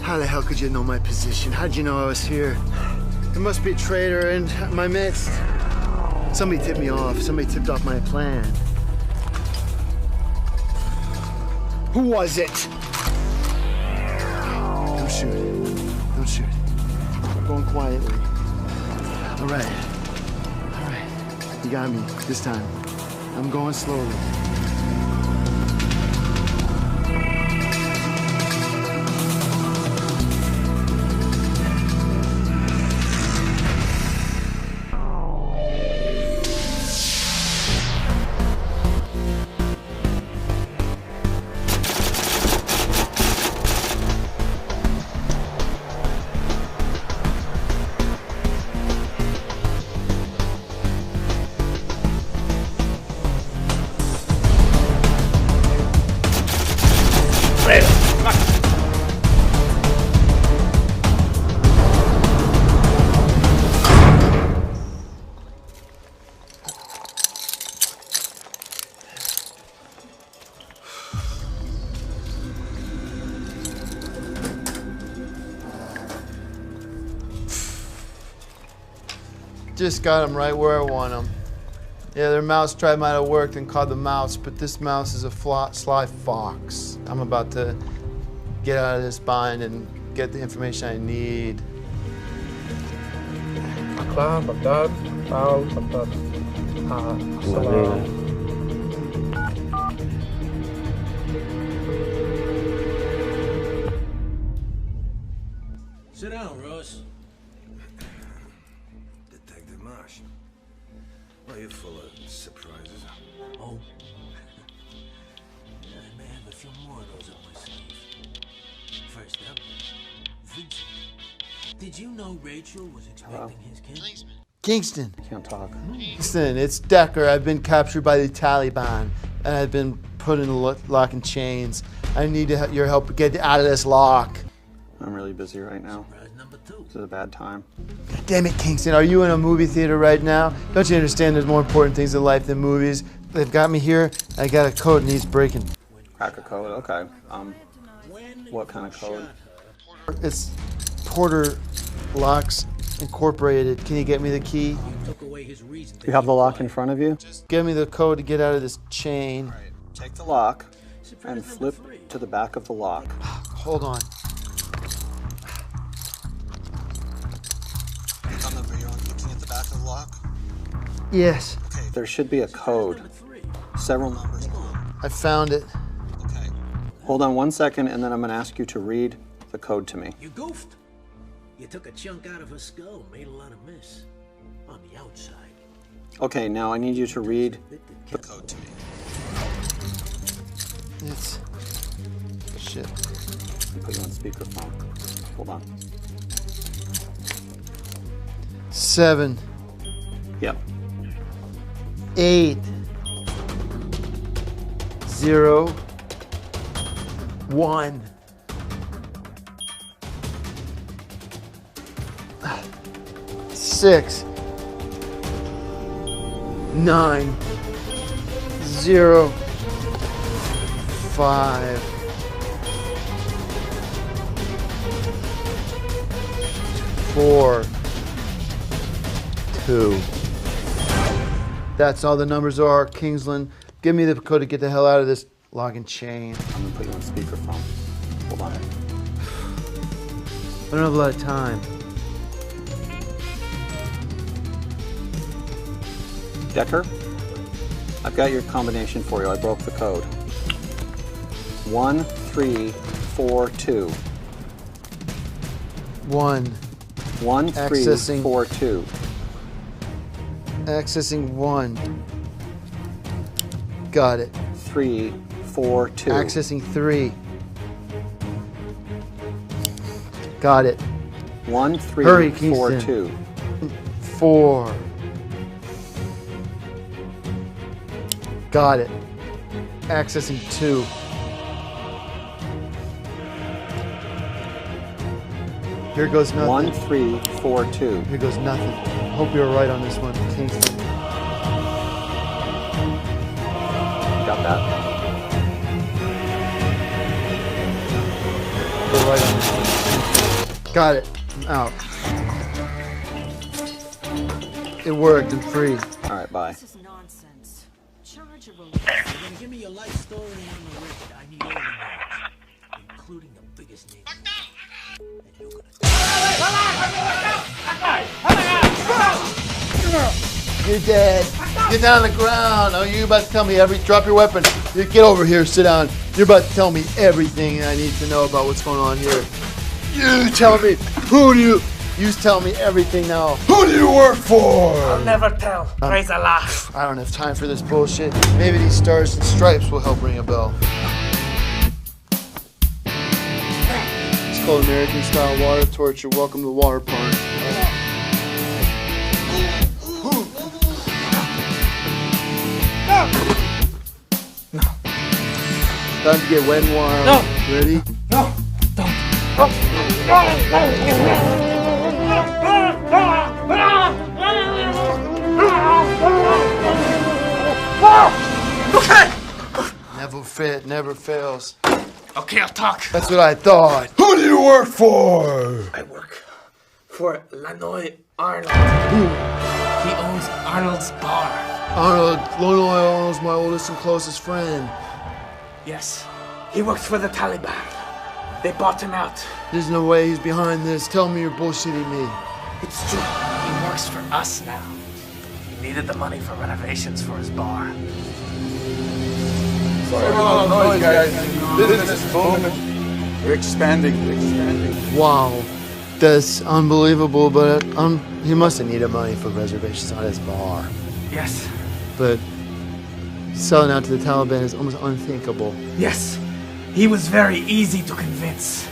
How the hell could you know my position? How'd you know I was here? There must be a traitor in my midst. Somebody tipped me off. Somebody tipped off my plan. Who was it? Don't shoot. Don't shoot. I'm going quietly. All right. All right. You got me this time. I'm going slowly. Just got them right where I want them. Yeah, their mouse trap might have worked and caught the mouse, but this mouse is a sly fox. I'm about to get out of this bind and get the information I need. Sit down, Ross. Detective Marsh. Well, you're full of surprises. Oh. Yeah, I may have a few more of those up my sleeve. First up, Vincent. Did you know Rachel was expecting his kid? Kingston. Can't talk. Kingston, it's Decker. I've been captured by the Taliban, and I've been put in lock and chains. I need your help to get out of this lock. I'm really busy right now. This is a bad time. Damn it, Kingston, are you in a movie theater right now? Don't you understand there's more important things in life than movies? They've got me here, I got a code and he's breaking. Crack a code, okay. What kind of code? It's Porter Locks Incorporated. Can you get me the key? You have the lock in front of you? Give me the code to get out of this chain. Take the lock and flip to the back of the lock. Hold on. You're looking at the back of the lock? Yes. Okay, there should be a code. Several numbers. I found it. Okay. Hold on 1 second, and then I'm going to ask you to read the code to me. You goofed. You took a chunk out of her skull, made a lot of mess. On the outside. Okay, now I need you to read the code to me. It's... shit. I'll put you on speakerphone. Hold on. 7. Yep. 8. 0. 1. 6. 9. 0. 5. 4. 2. That's all the numbers are. Kingsland, give me the code to get the hell out of this lock and chain. I'm gonna put you on speakerphone. Hold on. I don't have a lot of time. Decker, I've got your combination for you. I broke the code. 1342. 1. 1342. Accessing 1. Got it. 342. Accessing 3. Got it. 1342. 4. Got it. Accessing 2. Here goes nothing. 1342. Here goes nothing. Hope you're right on this one, Kingston. Got that? You're right on this one. Got it. I'm out. It worked. I'm free. All right, bye. This is nonsense. Charge bunch of releases. You're gonna give me your life story and on the record. I need all the names, including the biggest names. And you're You're dead. Get down on the ground. Oh, you about to tell me drop your weapon. You get over here, sit down. You're about to tell me everything I need to know about what's going on here. You tell me, you tell me everything now. Who do you work for? I'll never tell. Praise Allah. I don't have time for this bullshit. Maybe these stars and stripes will help ring a bell. It's called American style water torture. Welcome to water park. No. Time to get wet and wild. No. Ready? No. Don't. Okay. Never fails. Okay, I'll talk. That's what I thought. Who do you work for? I work for Lanoy Arnold. Who? He owns Arnold's bar. Lanoy Arnold's my oldest and closest friend. Yes. He works for the Taliban. They bought him out. There's no way he's behind this. Tell me you're bullshitting me. It's true. He works for us now. He needed the money for renovations for his bar. Sorry about the noise, guys. Business is booming. We're expanding. Wow. That's unbelievable, but he must have needed money for reservations on his bar. Yes. But selling out to the Taliban is almost unthinkable. Yes. He was very easy to convince.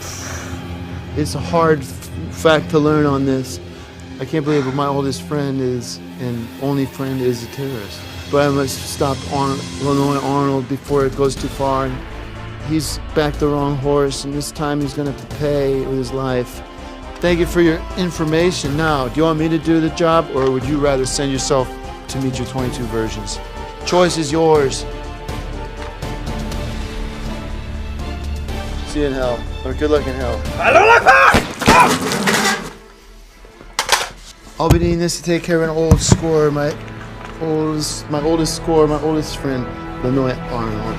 It's a hard fact to learn on this. I can't believe my oldest friend and only friend is a terrorist. But I must stop Lanoy Arnold before it goes too far. He's backed the wrong horse, and this time he's gonna have to pay with his life. Thank you for your information. Now, do you want me to do the job, or would you rather send yourself to meet your 22 virgins? Choice is yours. See you in hell, or good luck in hell. I'll be needing this to take care of an old score. My oldest friend, Lanoy Arnold.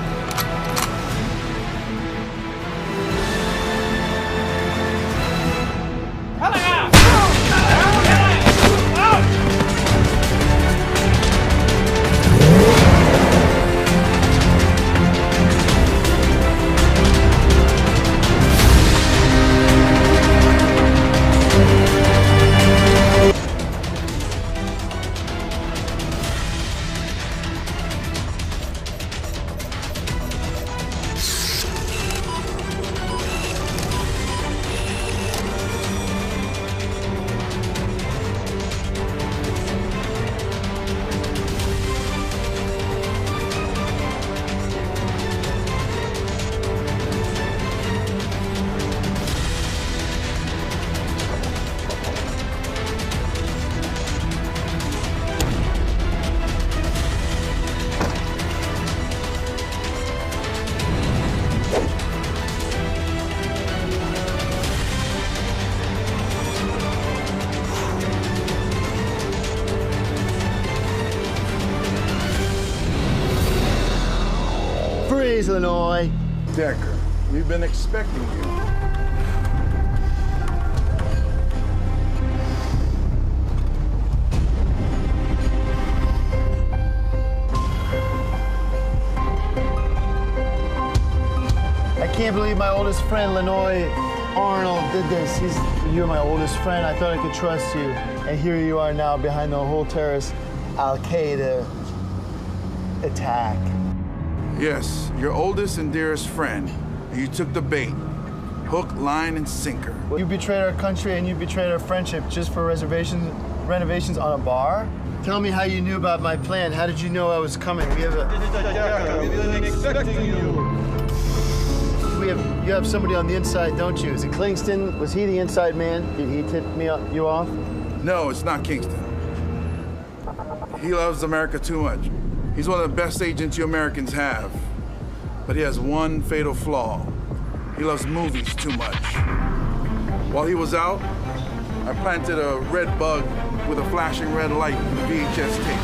Freeze, Lanoy. Decker, we've been expecting you. I can't believe my oldest friend, Lanoy Arnold, did this. You're my oldest friend. I thought I could trust you. And here you are now behind the whole terrorist Al-Qaeda attack. Yes, your oldest and dearest friend. And you took the bait. Hook, line, and sinker. You betrayed our country and you betrayed our friendship just for renovations on a bar? Tell me how you knew about my plan. How did you know I was coming? We've been expecting you. You have somebody on the inside, don't you? Is it Kingston? Was he the inside man? Did he tip you off? No, it's not Kingston. He loves America too much. He's one of the best agents you Americans have. But he has one fatal flaw. He loves movies too much. While he was out, I planted a red bug with a flashing red light in the VHS tape.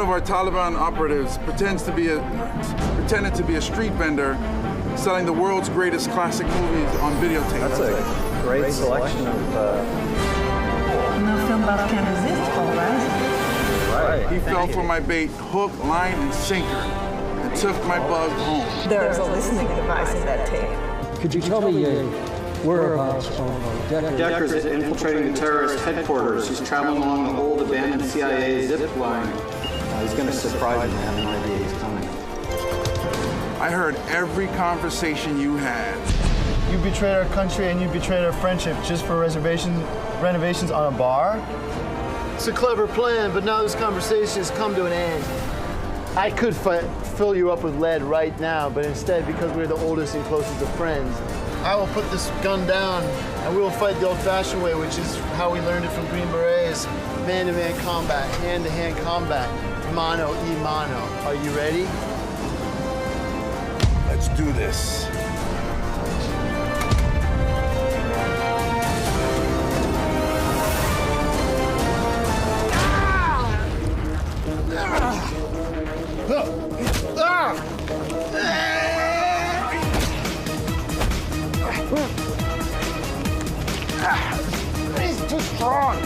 of our Taliban operatives pretended to be a street vendor selling the world's greatest classic movies on videotape. That's a great selection of. No film buff can resist, Paul Reiser. Right. He fell for my bait, hook, line, and sinker, and took my bug home. There's a listening device in that tape. Could you tell me whereabouts of Decker? Decker's infiltrating the terrorist headquarters. He's traveling along the old abandoned CIA zip line. He's going to surprise me. I have no idea he's coming. I heard every conversation you had. You betrayed our country and you betrayed our friendship just for renovations on a bar? It's a clever plan, but now this conversation has come to an end. I could fill you up with lead right now, but instead, because we're the oldest and closest of friends, I will put this gun down and we will fight the old-fashioned way, which is how we learned it from Green Berets: man-to-man combat, hand-to-hand combat, mano y mano. Are you ready? Let's do this. He's too strong.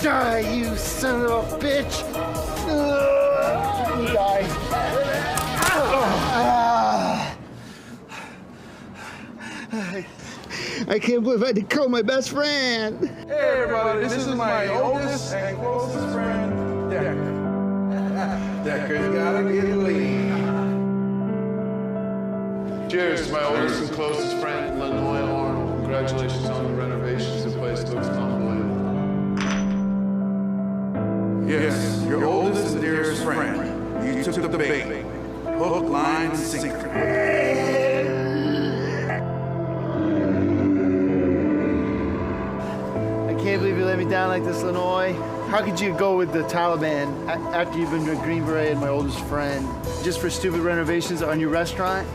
Die, you son of a bitch! Die. I can't believe I had to kill my best friend. Hey everybody, this is my oldest and closest friend, Decker. Decker's gotta get lean. Cheers to my oldest and closest friend, Lanoy Arnold. Congratulations on the renovations. The place looks unbelievable. Yes, your oldest and dearest friend. You took the bait. Hook, line, and sinker. I can't believe you let me down like this, Lanoy. How could you go with the Taliban after you've been a Green Beret and my oldest friend just for stupid renovations on your restaurant?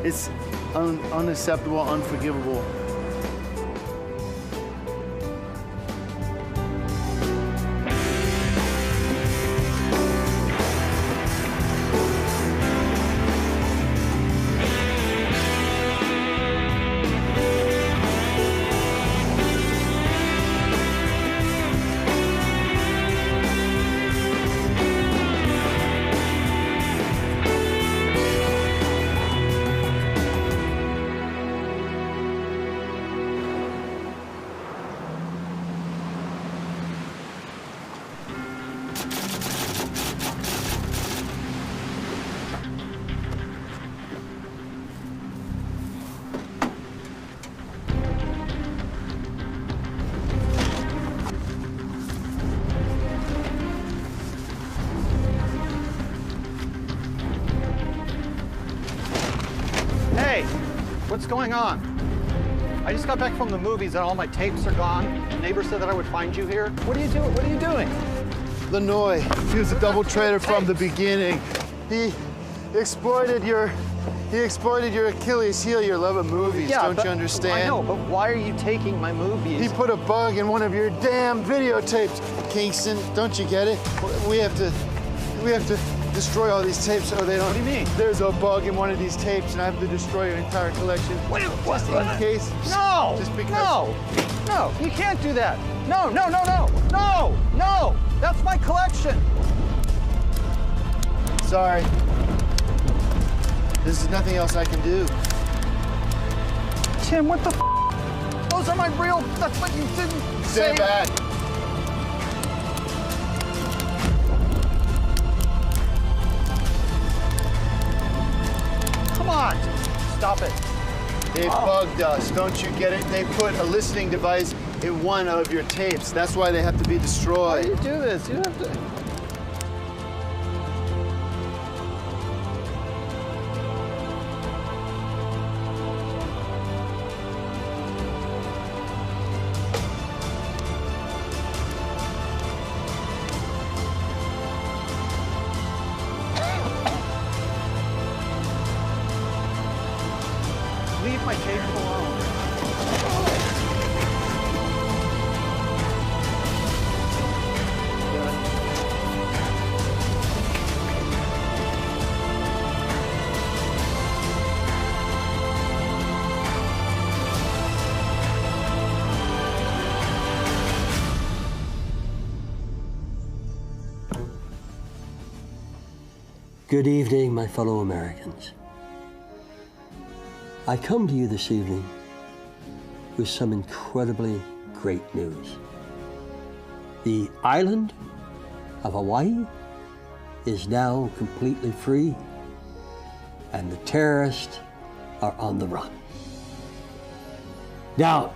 It's unacceptable, unforgivable. Hey, what's going on? I just got back from the movies and all my tapes are gone. The neighbor said that I would find you here. What are you doing? What are you doing? Lanoy, he was a double traitor from the beginning. He exploited your Achilles heel, your love of movies, don't you understand? I know, but why are you taking my movies? He put a bug in one of your damn videotapes. Kingston, don't you get it? We have to destroy all these tapes so they don't. What do you mean? There's a bug in one of these tapes and I have to destroy your entire collection. What? Just in case. No! Just because. No, you can't do that. No! That's my collection. Sorry. There's nothing else I can do. Tim, what the f? Those are my real. That's what you didn't say. Stand back. Come on. Stop it. They bugged us, don't you get it? They put a listening device in one of your tapes. That's why they have to be destroyed. How do you do this? You don't have to... Leave my tape alone. Good evening, my fellow Americans. I come to you this evening with some incredibly great news. The island of Hawaii is now completely free, and the terrorists are on the run. Now,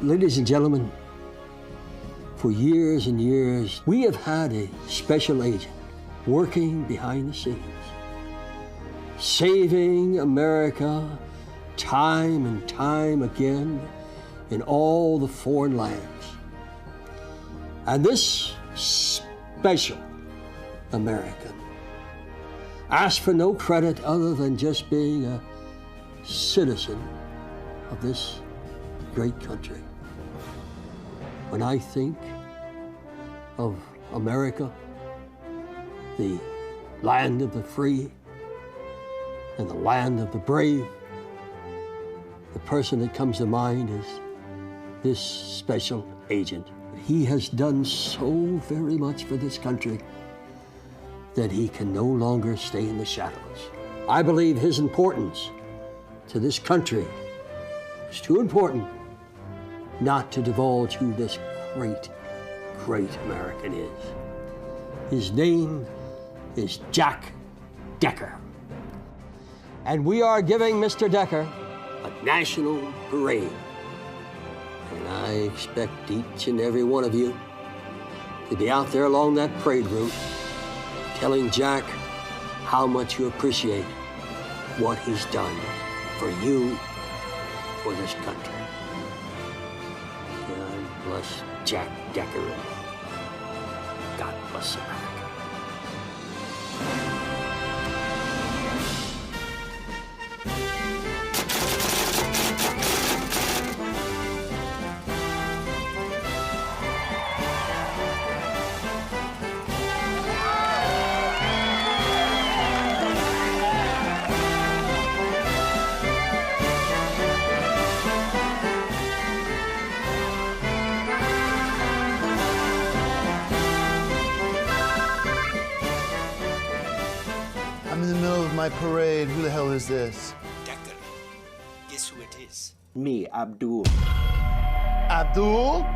ladies and gentlemen, for years and years, we have had a special agent working behind the scenes, saving America time and time again in all the foreign lands. And this special American asked for no credit other than just being a citizen of this great country. When I think of America, the land of the free and the land of the brave, the person that comes to mind is this special agent. He has done so very much for this country that he can no longer stay in the shadows. I believe his importance to this country is too important not to divulge who this great, great American is. His name is Jack Decker. And we are giving Mr. Decker a national parade. And I expect each and every one of you to be out there along that parade route telling Jack how much you appreciate what he's done for you, for this country. God bless Jack Decker. God bless America. I'm in the middle of my parade. Who the hell is this? Decker, guess who it is? Me, Abdul. Abdul?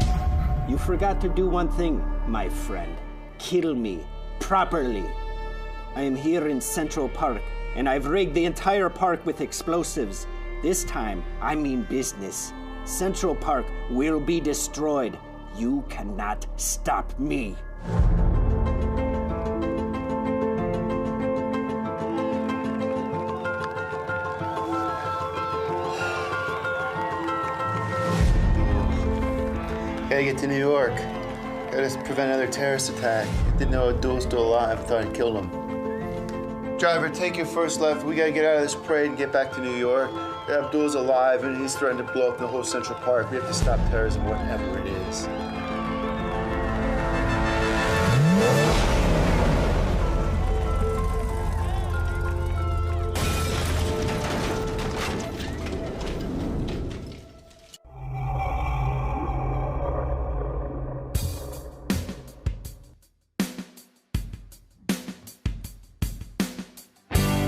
You forgot to do one thing, my friend. Kill me properly. I am here in Central Park, and I've rigged the entire park with explosives. This time, I mean business. Central Park will be destroyed. You cannot stop me. Gotta get to New York. Gotta prevent another terrorist attack. Didn't know Abdul's still alive. Thought I killed him. Driver, take your first left. We gotta get out of this parade and get back to New York. Abdul's alive and he's threatening to blow up the whole Central Park. We have to stop terrorism, whatever it is.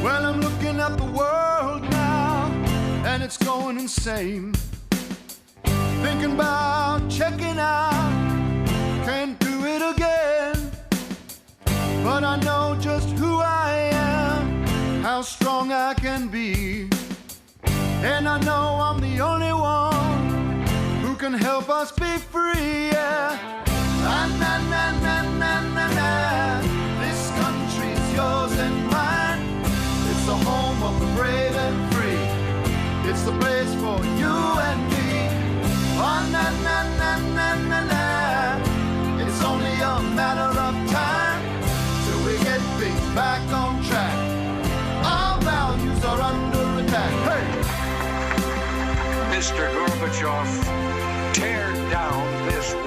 Well, I'm looking at the world now, and it's going insane. Thinking about checking out, can't do it again. But I know just who I am, how strong I can be. And I know I'm the only one who can help us be free, yeah. Ah, na, na, na, na, na, na. This country's yours and mine. It's the home of the brave and free. It's the place for you and me. Ah, na, na, na, na, na, na. It's only a matter of time till we get things back on track. Our values are under attack. Hey! Mr. Gorbachev, tear down this wall.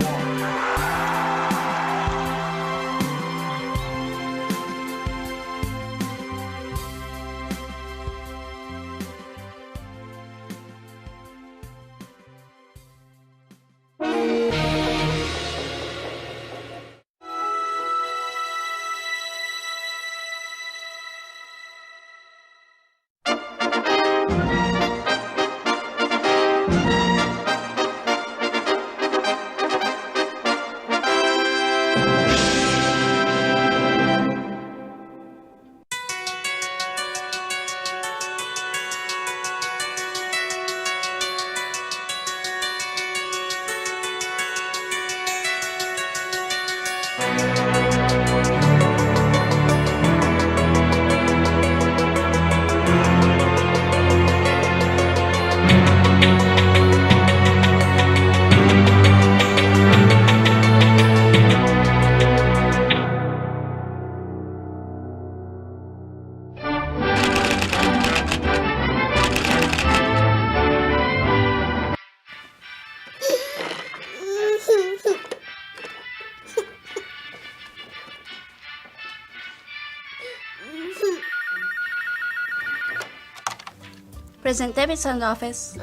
President Davidson's office.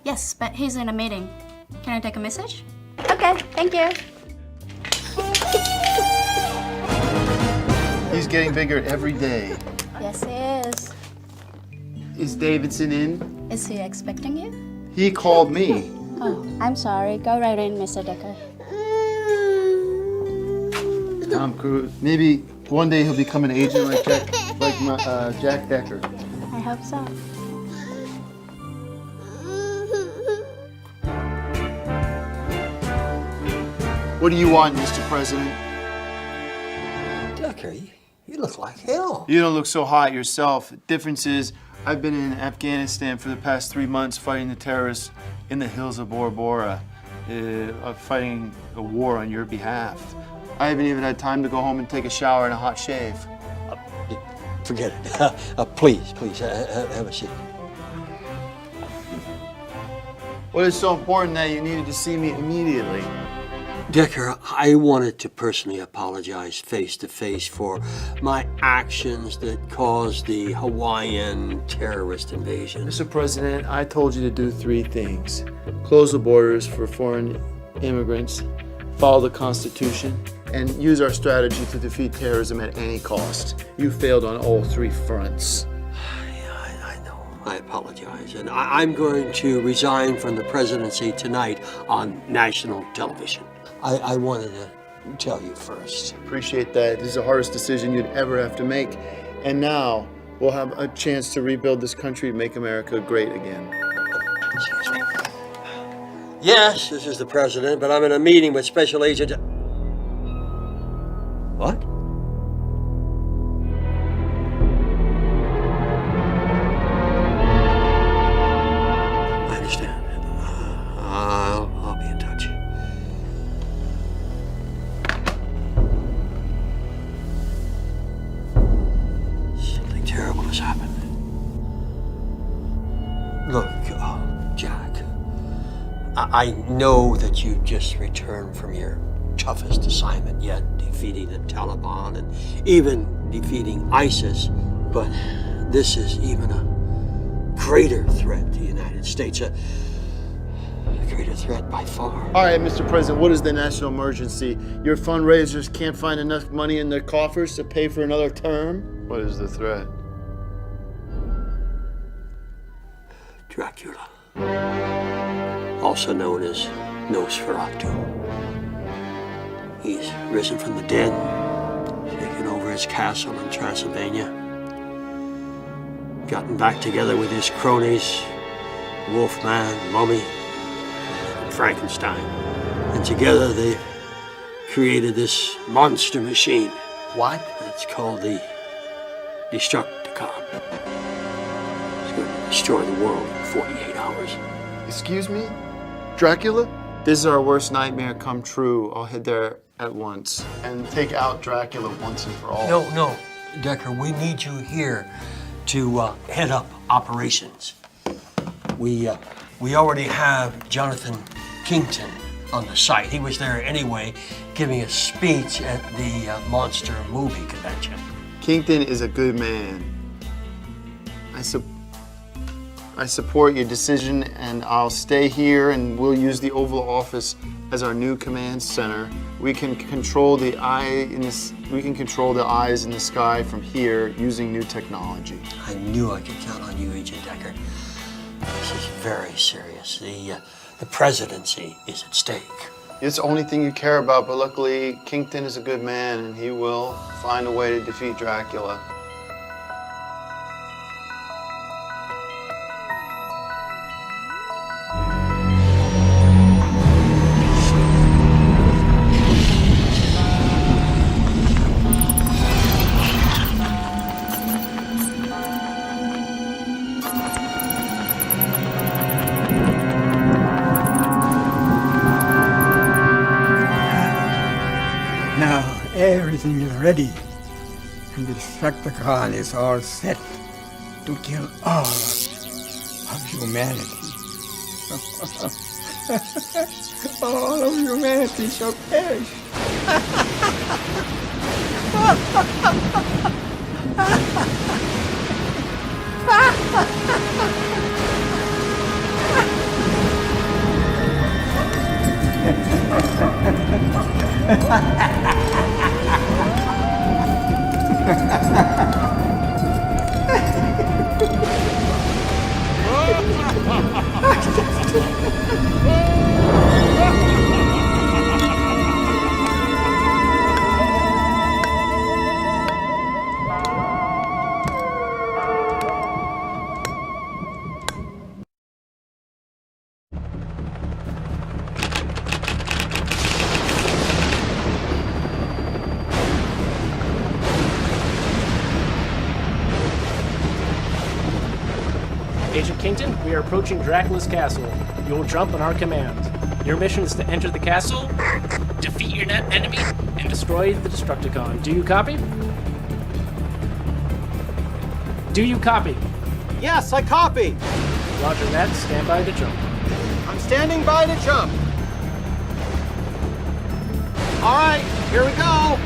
Yes, but he's in a meeting. Can I take a message? Okay, thank you. He's getting bigger every day. Yes, he is. Is Davidson in? Is he expecting you? He called me. Oh, I'm sorry. Go right in, Mr. Decker. Tom Cruise. Maybe one day he'll become an agent like Jack Decker. I hope so. What do you want, Mr. President? Decker, you look like hell. You don't look so hot yourself. The difference is, I've been in Afghanistan for the past 3 months fighting the terrorists in the hills of Bora Bora, fighting a war on your behalf. I haven't even had time to go home and take a shower and a hot shave. Forget it. Please, have a seat. What is so important that you needed to see me immediately? Decker, I wanted to personally apologize face to face for my actions that caused the Hawaiian terrorist invasion. Mr. President, I told you to do 3 things. Close the borders for foreign immigrants, follow the Constitution, and use our strategy to defeat terrorism at any cost. You failed on all 3 fronts. I know. I apologize. And I'm going to resign from the presidency tonight on national television. I wanted to tell you first. Appreciate that. This is the hardest decision you'd ever have to make. And now we'll have a chance to rebuild this country and make America great again. Excuse me. Yes, this is the president, but I'm in a meeting with Special Agent... What? I understand. I'll be in touch. Something terrible has happened. Look, Jack, I know that you just returned from your toughest assignment yet, defeating the Taliban and even defeating ISIS, but this is even a greater threat to the United States, a greater threat by far. All right, Mr. President, what is the national emergency? Your fundraisers can't find enough money in their coffers to pay for another term? What is the threat? Dracula, also known as Nosferatu. He's risen from the dead, taken over his castle in Transylvania, gotten back together with his cronies, Wolfman, Mummy, and Frankenstein. And together they created this monster machine. What? It's called the Destructicon. It's going to destroy the world in 48 hours. Excuse me? Dracula? This is our worst nightmare come true. I'll head there at once and take out Dracula once and for all. No, Decker, we need you here to head up operations. We already have Jonathan Kington on the site. He was there anyway, giving a speech at the Monster Movie Convention. Kington is a good man. I support your decision, and I'll stay here, and we'll use the Oval Office as our new command center. We can control the eyes in the sky from here using new technology. I knew I could count on you, Agent Decker. This is very serious. The presidency is at stake. It's the only thing you care about, but luckily Kington is a good man, and he will find a way to defeat Dracula. Now everything is ready, and the Destructicon is all set to kill all of humanity. All of humanity shall perish. Agent Kington, we are approaching Dracula's castle. You will jump on our command. Your mission is to enter the castle, defeat your enemy, and destroy the Destructicon. Do you copy? Do you copy? Yes, I copy. Roger that. Stand by to jump. I'm standing by to jump. All right, here we go.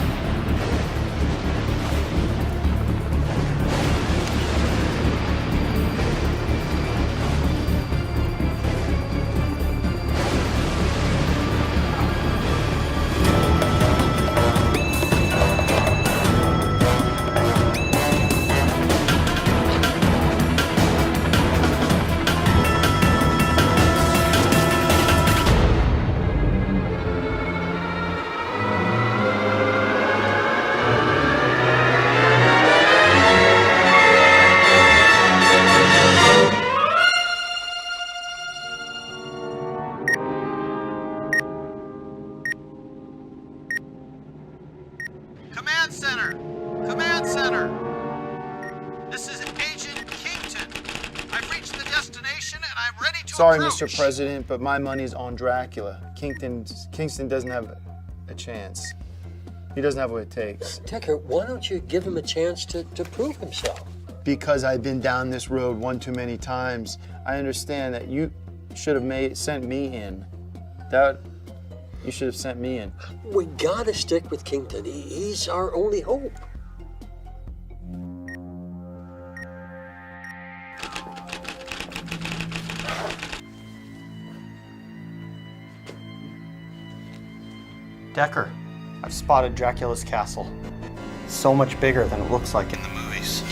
Command Center! Command Center! This is Agent Kington. I've reached the destination and I'm ready to Sorry, approach. Mr. President, but my money's on Dracula. Kingston doesn't have a chance. He doesn't have what it takes. Decker, why don't you give him a chance to prove himself? Because I've been down this road one too many times. I understand that you should have sent me in. You should have sent me in. We gotta stick with Kington. He's our only hope. Decker, I've spotted Dracula's castle. So much bigger than it looks like in the movies.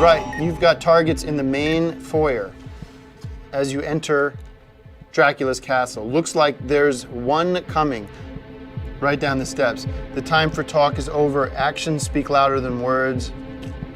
Right, you've got targets in the main foyer as you enter Dracula's castle. Looks like there's one coming right down the steps. The time for talk is over. Actions speak louder than words.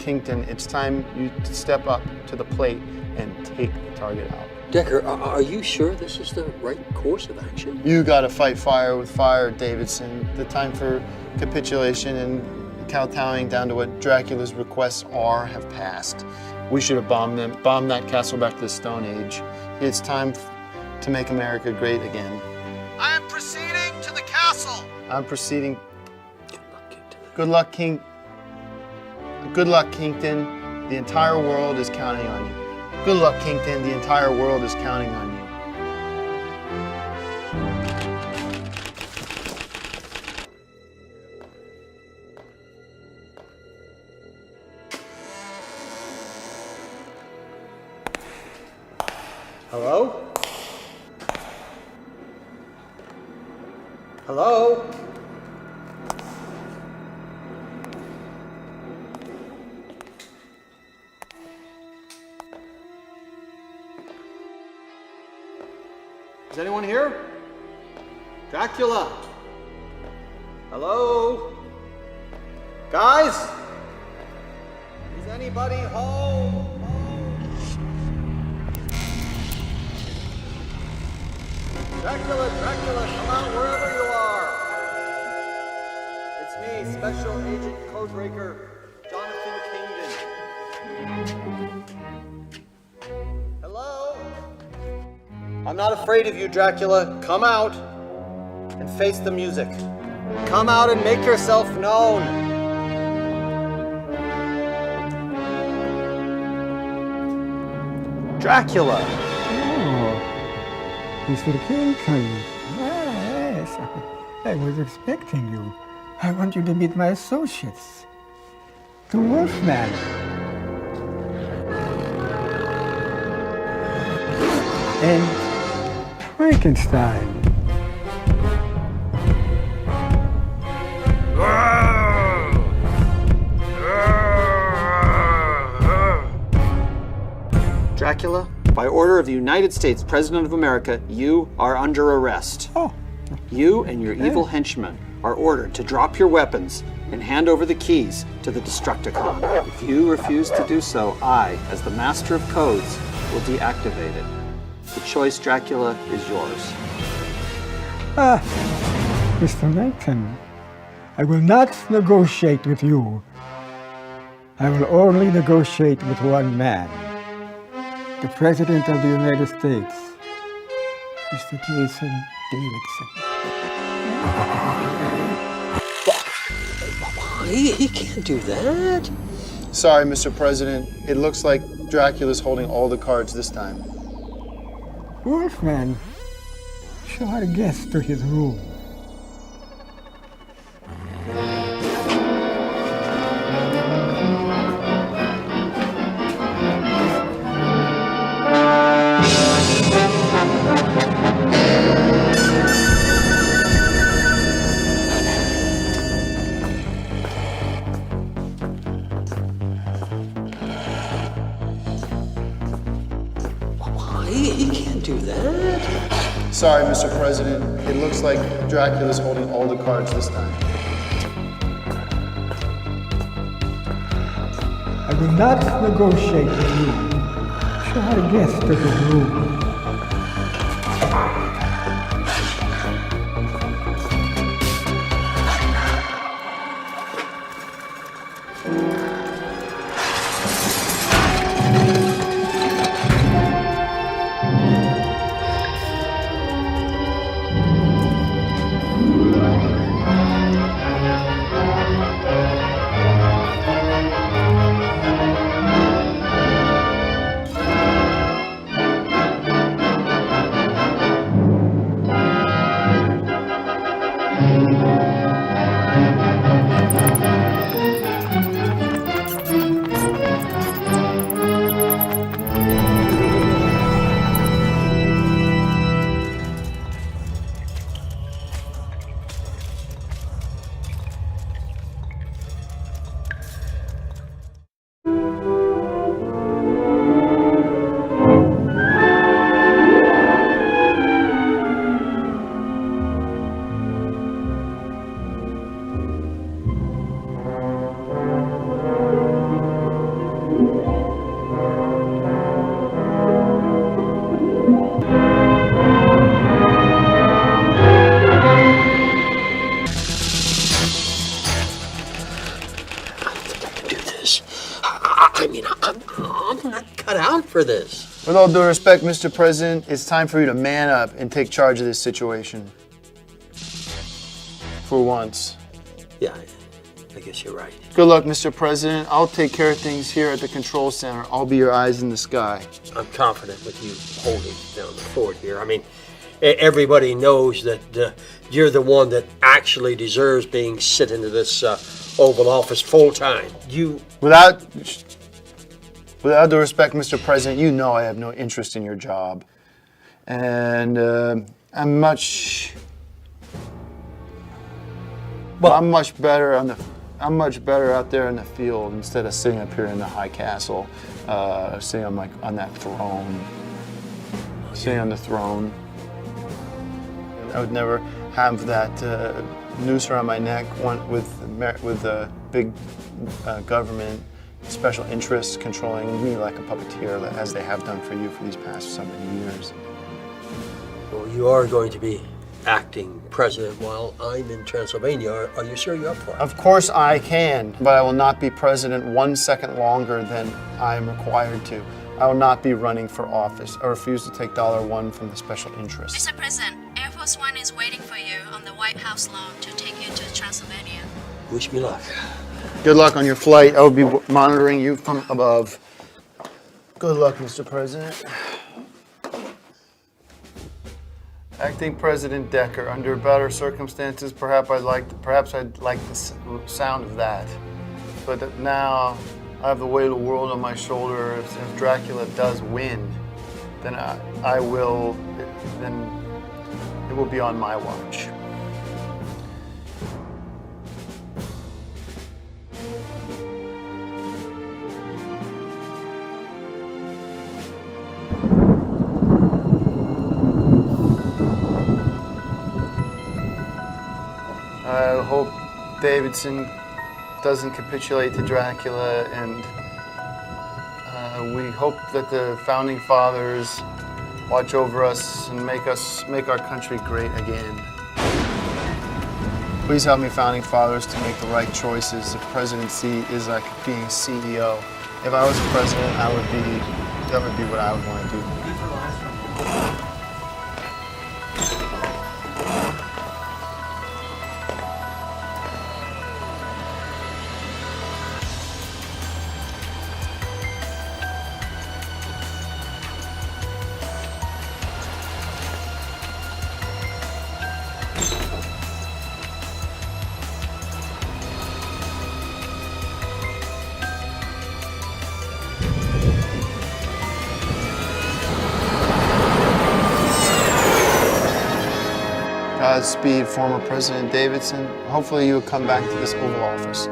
Kington, it's time you to step up to the plate and take the target out. Decker, are you sure this is the right course of action? You gotta fight fire with fire, Davidson. The time for capitulation and kowtowing down to what Dracula's requests are have passed. We should have bombed that castle back to the Stone Age. It's time to make America great again. I am proceeding to the castle. I'm proceeding. Good luck, King. Good luck, Kington. The entire world is counting on you. Good luck, Kington. The entire world is counting on you. Hello? Hello? Is anyone here? Dracula? Hello? Guys? Is anybody home? Dracula, Dracula, come out wherever you are. It's me, Special Agent Codebreaker, Jonathan Kingdon. Hello? I'm not afraid of you, Dracula. Come out and face the music. Come out and make yourself known. Dracula. Mr. Kington. Yes, I was expecting you. I want you to meet my associates. The Wolfman. And Frankenstein. Dracula, by order of the United States President of America, you are under arrest. Oh. You and your evil henchmen are ordered to drop your weapons and hand over the keys to the Destructicon. If you refuse to do so, I, as the Master of Codes, will deactivate it. The choice, Dracula, is yours. Mr. Knighton, I will not negotiate with you. I will only negotiate with one man. The President of the United States, Mr. Jason Davidson. He can't do that. Sorry, Mr. President. It looks like Dracula's holding all the cards this time. Wolfman, show our guest to his room. He can't do that. Sorry, Mr. President. It looks like Dracula's holding all the cards this time. I will not negotiate with you. Show our guest to his room. for this. With all due respect, Mr. President, it's time for you to man up and take charge of this situation. For once. Yeah, I guess you're right. Good luck, Mr. President. I'll take care of things here at the control center. I'll be your eyes in the sky. I'm confident with you holding down the fort here. I mean, everybody knows that you're the one that actually deserves being sit into this Oval Office full time. Without due respect, Mr. President, you know I have no interest in your job. And I'm much better out there in the field instead of sitting up here in the high castle, sitting on that throne. Sitting on the throne. I would never have that noose around my neck with a big government special interests controlling me like a puppeteer, as they have done for you for these past so many years. Well, you are going to be acting president while I'm in Transylvania. Are you sure you're up for it? Of course I can, but I will not be president 1 second longer than I am required to. I will not be running for office. I refuse to take $1 from the special interests. Mr. President, Air Force One is waiting for you on the White House lawn to take you to Transylvania. Wish me luck. Good luck on your flight. I will be monitoring you from above. Good luck, Mr. President. Acting President Decker, under better circumstances, perhaps I'd like the sound of that. But now I have the weight of the world on my shoulder. If Dracula does win, then then it will be on my watch. I hope Davidson doesn't capitulate to Dracula, and we hope that the Founding Fathers watch over us and make our country great again. Please help me, Founding Fathers, to make the right choices. The presidency is like being CEO. If I was president, that would be what I would want to do. Godspeed, former President Davidson. Hopefully you will come back to this Oval Office.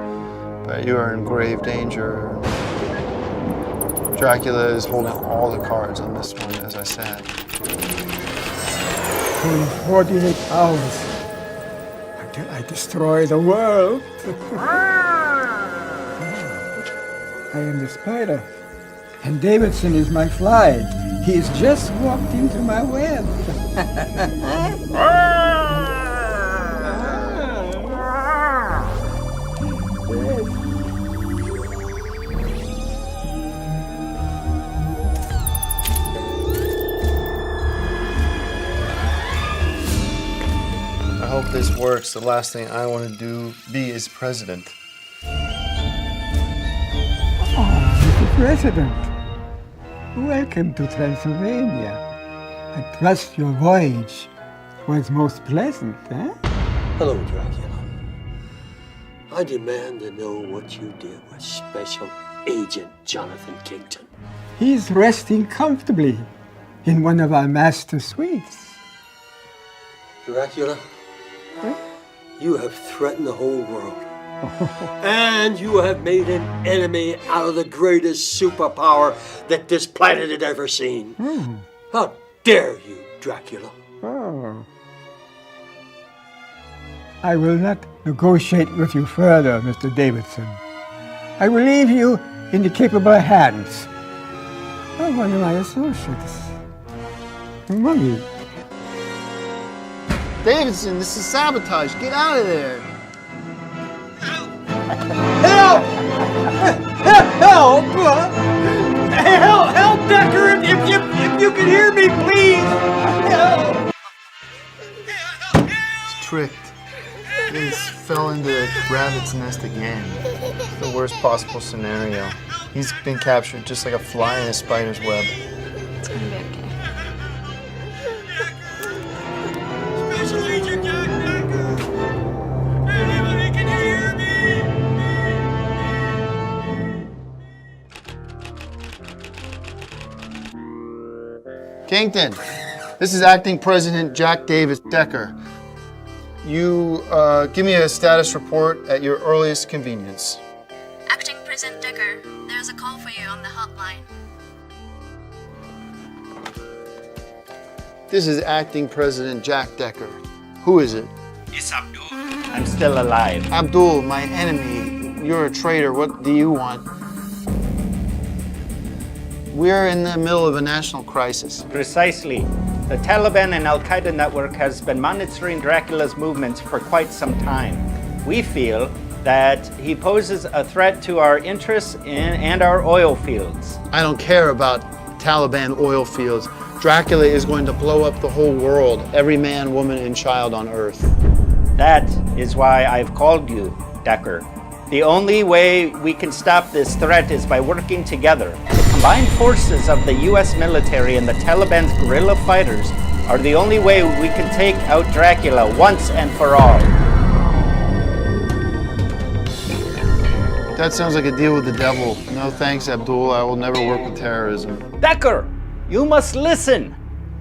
But you are in grave danger. Dracula is holding all the cards on this one, as I said. Only 48 hours until I destroy the world. I am the spider, and Davidson is my fly. He has just walked into my web. I hope this works. The last thing I want to be is president. Mr. President, welcome to Transylvania. I trust your voyage was most pleasant, eh? Hello, Dracula. I demand to know what you did with Special Agent Jonathan Kington. He's resting comfortably in one of our master suites. Dracula, you have threatened the whole world. And you have made an enemy out of the greatest superpower that this planet had ever seen. How dare you, Dracula? Oh. I will not negotiate with you further, Mr. Davidson. I will leave you in the capable hands of one of my associates. Mummy. Davidson, this is sabotage. Get out of there. Help! Help! Help! Decker, if you can hear me, please! Help! He's tricked. He just fell into the rabbit's nest again. The worst possible scenario. He's been captured just like a fly in a spider's web. It's gonna be okay. Special Agent Jack Decker! Anybody can hear me? Kington, this is Acting President Jack Davis Decker. You give me a status report at your earliest convenience. Acting President Decker, there's a call for you on the hotline. This is Acting President Jack Decker. Who is it? It's Abdul. I'm still alive. Abdul, my enemy. You're a traitor. What do you want? We're in the middle of a national crisis. Precisely. The Taliban and Al-Qaeda network has been monitoring Dracula's movements for quite some time. We feel that he poses a threat to our interests and our oil fields. I don't care about Taliban oil fields. Dracula is going to blow up the whole world, every man, woman, and child on Earth. That is why I've called you, Decker. The only way we can stop this threat is by working together. The combined forces of the US military and the Taliban's guerrilla fighters are the only way we can take out Dracula once and for all. That sounds like a deal with the devil. No thanks, Abdul. I will never work with terrorism. Decker, you must listen.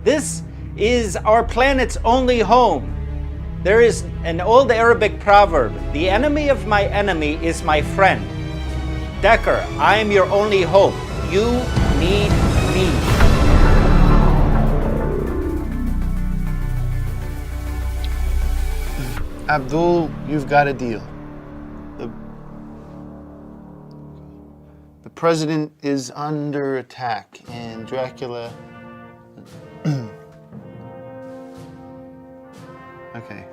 This is our planet's only home. There is an old Arabic proverb, the enemy of my enemy is my friend. Decker, I am your only hope. You need me. Abdul, you've got a deal. The president is under attack, and Dracula... Okay.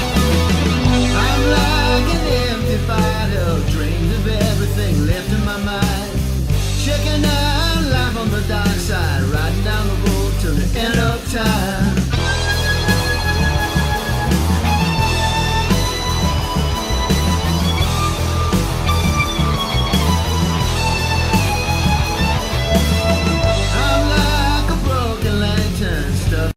I'm like an empty bottle, dreams of everything left in my mind. Checking out life on the dark side, riding down the road till the end of time. I'm like a broken lantern stuck.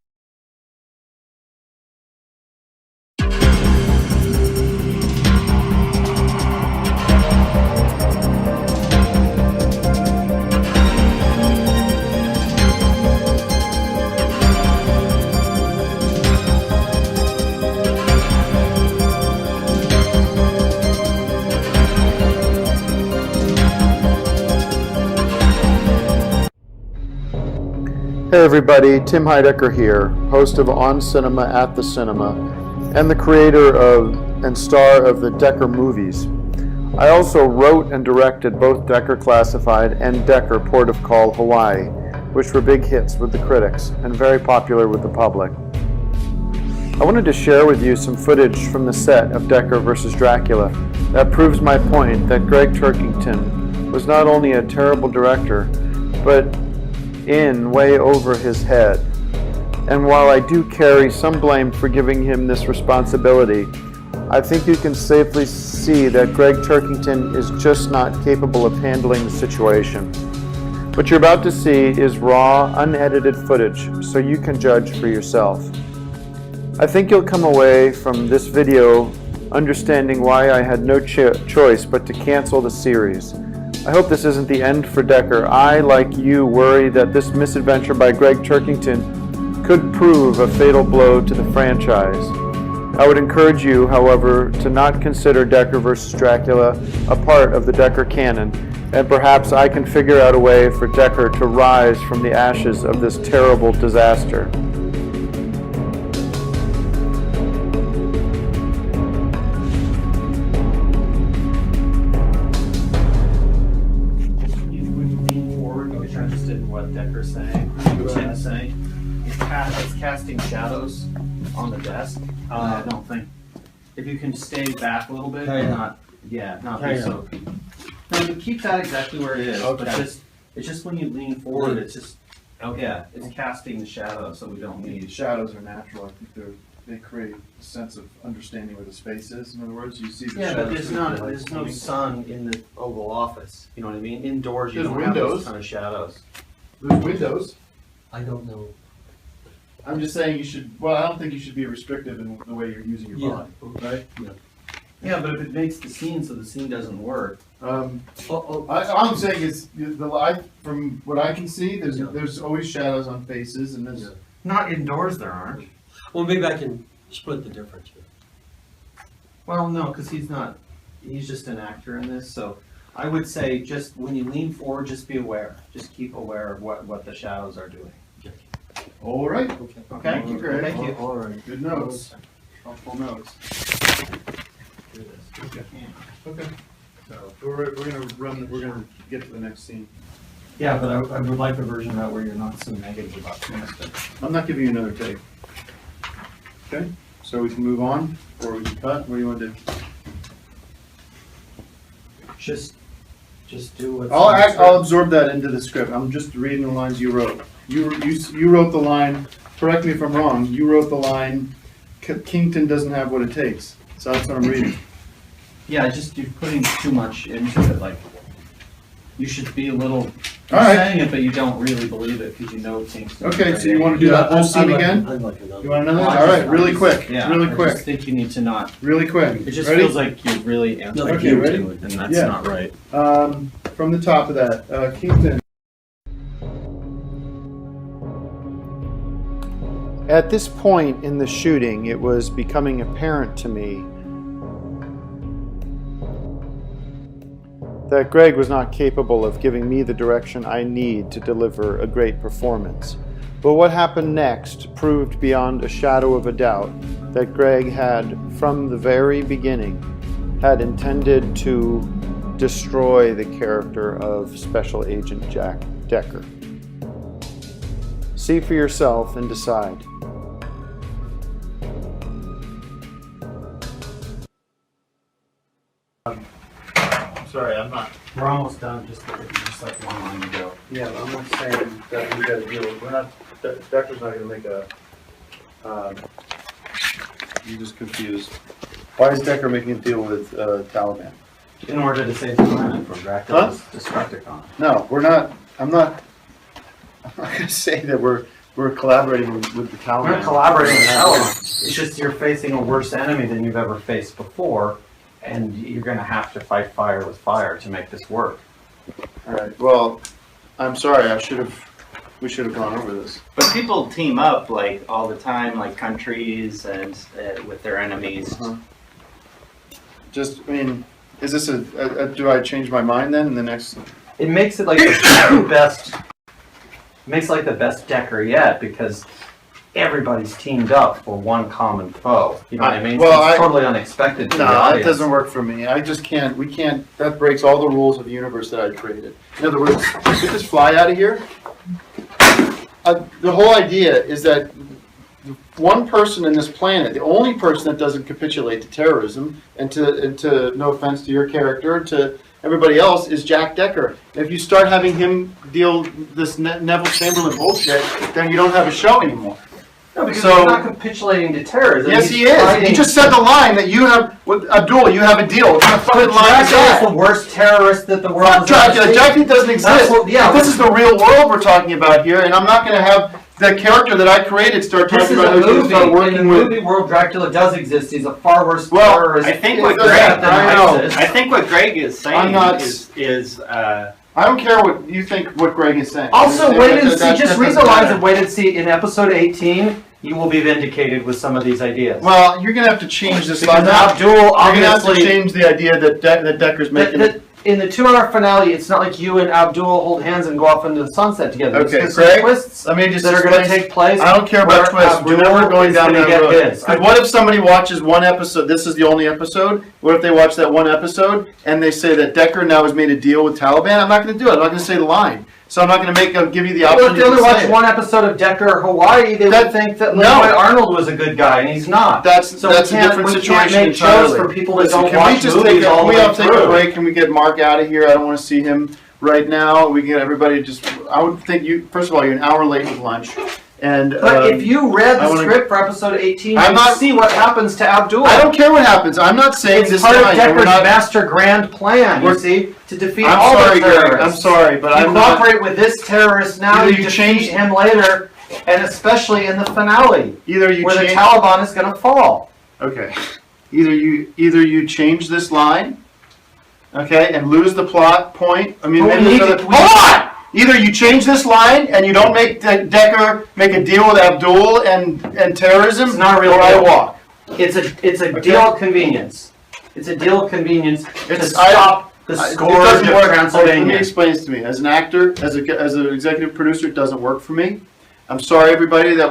Hey everybody, Tim Heidecker here, host of On Cinema at the Cinema, and the creator of and star of the Decker movies. I also wrote and directed both Decker Classified and Decker Port of Call Hawaii, which were big hits with the critics and very popular with the public. I wanted to share with you some footage from the set of Decker vs. Dracula that proves my point that Greg Turkington was not only a terrible director, but in way over his head. And while I do carry some blame for giving him this responsibility, I think you can safely see that Greg Turkington is just not capable of handling the situation. What you're about to see is raw, unedited footage, so you can judge for yourself. I think you'll come away from this video understanding why I had no choice but to cancel the series. I hope this isn't the end for Decker. I, like you, worry that this misadventure by Greg Turkington could prove a fatal blow to the franchise. I would encourage you, however, to not consider Decker vs. Dracula a part of the Decker canon, and perhaps I can figure out a way for Decker to rise from the ashes of this terrible disaster. What Decker's saying, what Tim's saying. It's casting shadows on the desk. I don't think. If you can stay back a little bit, not be so. No, you keep that exactly where it is. Okay. But it's just when you lean forward, it's just yeah, it's casting the shadows, so we don't need. Shadows are natural. I think they create a sense of understanding where the space is. In other words, you see the Yeah, shadows. but there's no sun in the Oval Office. You know what I mean? Indoors, you There's don't have those windows. kind of shadows. There's windows. I don't know. I'm just saying you should, well, I don't think you should be restrictive in the way you're using your body, right? Yeah, but if it makes the scene so the scene doesn't work. All I'm saying is, from what I can see, there's always shadows on faces, and there's Not indoors, there aren't. Well, maybe I can split the difference here. Well, no, because he's just an actor in this, so I would say just when you lean forward, just be aware. Just keep aware of what the shadows are doing. All right. Okay. Okay. Thank you, Greg. Thank you. All right. Good notes. Helpful notes. Do this. Okay. Okay. So we're gonna get to the next scene. Yeah, but I would like a version of that where you're not so negative about things. I'm not giving you another take. Okay. So we can move on, or we can cut. What do you want to do? Just do what. I'll absorb that into the script. I'm just reading the lines you wrote. You wrote the line. Correct me if I'm wrong. You wrote the line. Kington doesn't have what it takes. So that's what I'm reading. Yeah, you're putting too much into it. Like you should be a little. You're All right. saying it, but you don't really believe it because you know Kingston. Okay, so you want to do that whole scene again? I'd like another. You want another? Well, All right, really quick. Yeah, Really I quick. just think you need to not. Really quick. It just Ready? feels like you're really anti Okay, ready? to it, and that's Yeah. not right. From the top of that, Kington. At this point in the shooting, it was becoming apparent to me that Greg was not capable of giving me the direction I need to deliver a great performance. But what happened next proved beyond a shadow of a doubt that Greg had, from the very beginning, had intended to destroy the character of Special Agent Jack Decker. See for yourself and decide. Sorry, I'm not. We're almost done. Just like one line to go. Yeah, but I'm not saying that we got to deal with. We're not. Decker's not going to make a. I'm just confused. Why is Decker making a deal with Taliban? In order to save the planet from Dracula's Destructicon. No, we're not. I'm not going to say that we're collaborating with the Taliban. We're not collaborating with Taliban. It's just you're facing a worse enemy than you've ever faced before, and you're going to have to fight fire with fire to make this work. All right. Well, I'm sorry. We should have gone over this. But people team up like all the time, like countries and with their enemies. Just, I mean, is this do I change my mind then in the next? It makes it like the best. Makes like the best Decker yet because everybody's teamed up for one common foe. You know what I mean? Well, it's totally unexpected to the No, audience. it doesn't work for me. I just can't. We can't. That breaks all the rules of the universe that I created. In other words, if you just fly out of here. The whole idea is that one person in this planet, the only person that doesn't capitulate to terrorism, and to no offense to your character, to everybody else, is Jack Decker. If you start having him deal this Neville Chamberlain bullshit, then you don't have a show anymore. No, because he's not capitulating to terrorism. Yes, He's he is. fighting- He just said the line that you have with Abdul. You have a deal. What kind of fucking line is Dracula that? is the worst terrorist that the world Fuck has ever Dracula. seen. Dracula doesn't exist. That's what- yeah, this is the real world we're talking about here, and I'm not going to have the character that I created start This talking is about a who's going to movie. start In working the with. movie world, Dracula does exist. He's a far worse Well, terrorist. I think It what does Greg, that, I know. I think what Greg is saying I'm not- is I don't care what you think. What Greg is saying. Also, wait and see. That Just read the doesn't lines matter. and wait and see. In episode 18, you will be vindicated with some of these ideas. Well, you're going to have to change this. Because line. Abdul You're going to have to obviously- change the idea that that Decker's making. In the 2-hour finale, it's not like you and Abdul hold hands and go off into the sunset together. Okay, There's some Greg, twists let me just that are going to explain- take place. I don't care about where twists. We're Abdul never going is down gonna that get road. his. 'Cause what if somebody watches one episode? This is the only episode. What if they watch that one episode and they say that Decker now has made a deal with Taliban? I'm not going to do it. I'm not going to say the line. So I'm not going to give you the option. Well, if they only watch one episode of Decker Hawaii, they would think that Leroy Arnold was a good guy, and he's not. That's a different situation We can't make shows entirely. for people that Listen, don't can we watch just movies all the we way all take a through. break? Can we get Mark out of here? I don't want to see him right now. We can get everybody just. I would think you. First of all, you're an hour late with lunch. And But if you read I the wanna- script for episode 18, I'm you not- see what happens to Abdul. I don't care what happens. I'm not saying It's this part of line, and Decker's we're not- master grand plan, you We're- see, to defeat I'm all sorry, the Greg. terrorists. I'm sorry, but you I'm not- cooperate with this terrorist now, Either you you defeat change- him later, and especially in the finale, Either you where change- the Taliban is going to fall. Okay. Either you change this line, okay, and lose the plot point. I mean, But maybe we there's need other- to- hold on. Either you change this line and you don't make Decker make a deal with Abdul and terrorism, It's not a real or I deal. walk. It's a deal of convenience. It's a deal of convenience to It's- stop the It scourge doesn't of work. Let me Transylvania. explain this to me. As an actor, as an executive producer, it doesn't work for me. I'm sorry, everybody, that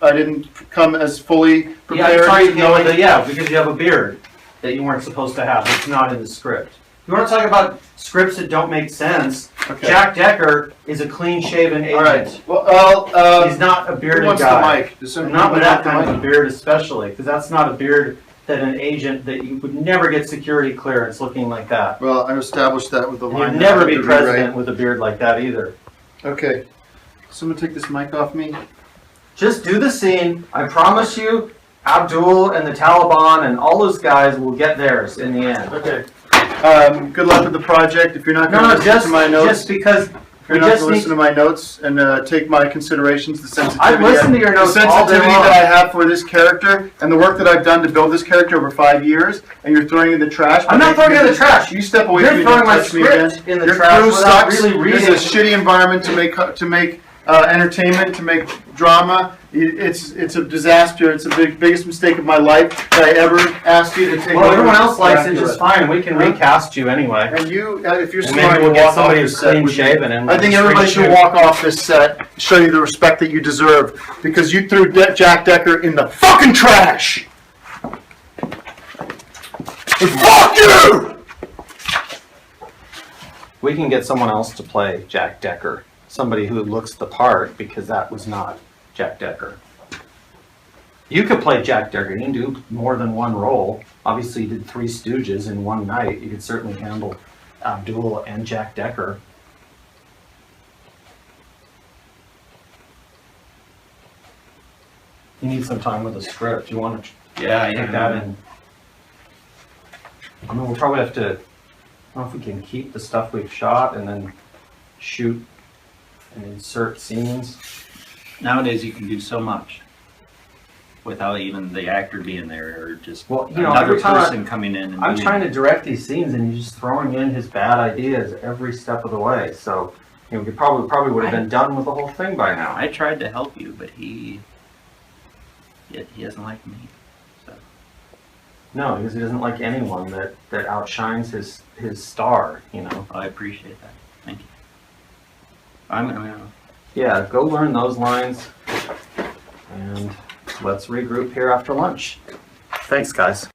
I didn't come as fully Yeah, prepared. I'm sorry, knowing- because you have a beard that you weren't supposed to have. It's not in the script. You want to talk about scripts that don't make sense? Okay. Jack Decker is a clean-shaven agent. All right. Well, he's not a bearded who wants guy. the mic? Does somebody Not with want that the kind of a mic? beard, especially, because that's not a beard that an agent that you would never get security clearance looking like that. Well, I established that with the And line. you'd that I never had be to rewrite. president with a beard like that either. Okay. Someone take this mic off me. Just do the scene. I promise you, Abdul and the Taliban and all those guys will get theirs in the end. Okay. Good luck with the project. If you're not No, going to no, listen just to my notes, just because if we you're not just going to listen to my notes and take my considerations, the sensitivity. I've listened to your notes the all day sensitivity long. that I have for this character and the work that I've done to build this character over 5 years, and you're throwing it in the trash. I'm not throwing it in the trash. You step away You're from me. throwing Don't my touch me script again. in the Your trash crew without sucks. really This reading. is a shitty environment to make entertainment, to make drama. It's a disaster. It's the biggest mistake of my life that I ever asked you to take. Well, over everyone else likes it Dracula. just fine. We can recast you anyway. And you, if you're And smart, maybe we'll you get walk somebody off who's this set clean with me. shaven and I think straight everybody should shoot. walk off this set, show you the respect that you deserve, because you threw Jack Decker in the fucking trash. Fuck you! We can get someone else to play Jack Decker. Somebody who looks the part, because that was not Jack Decker. You could play Jack Decker. You can do more than one role. Obviously, you did Three Stooges in one night. You could certainly handle Abdul and Jack Decker. You need some time with the script. You want to take that in. I mean, we'll probably have to, I don't know if we can keep the stuff we've shot and then shoot and insert scenes. Nowadays, you can do so much without even the actor being there, or just another every time person coming in. And I'm trying to direct these scenes, and you're just throwing in his bad ideas every step of the way. So, we could probably would have been done with the whole thing by now. I tried to help you, but he doesn't like me. So. No, because he doesn't like anyone that outshines his star. I appreciate that. Thank you. Yeah, go learn those lines, and let's regroup here after lunch. Thanks, guys.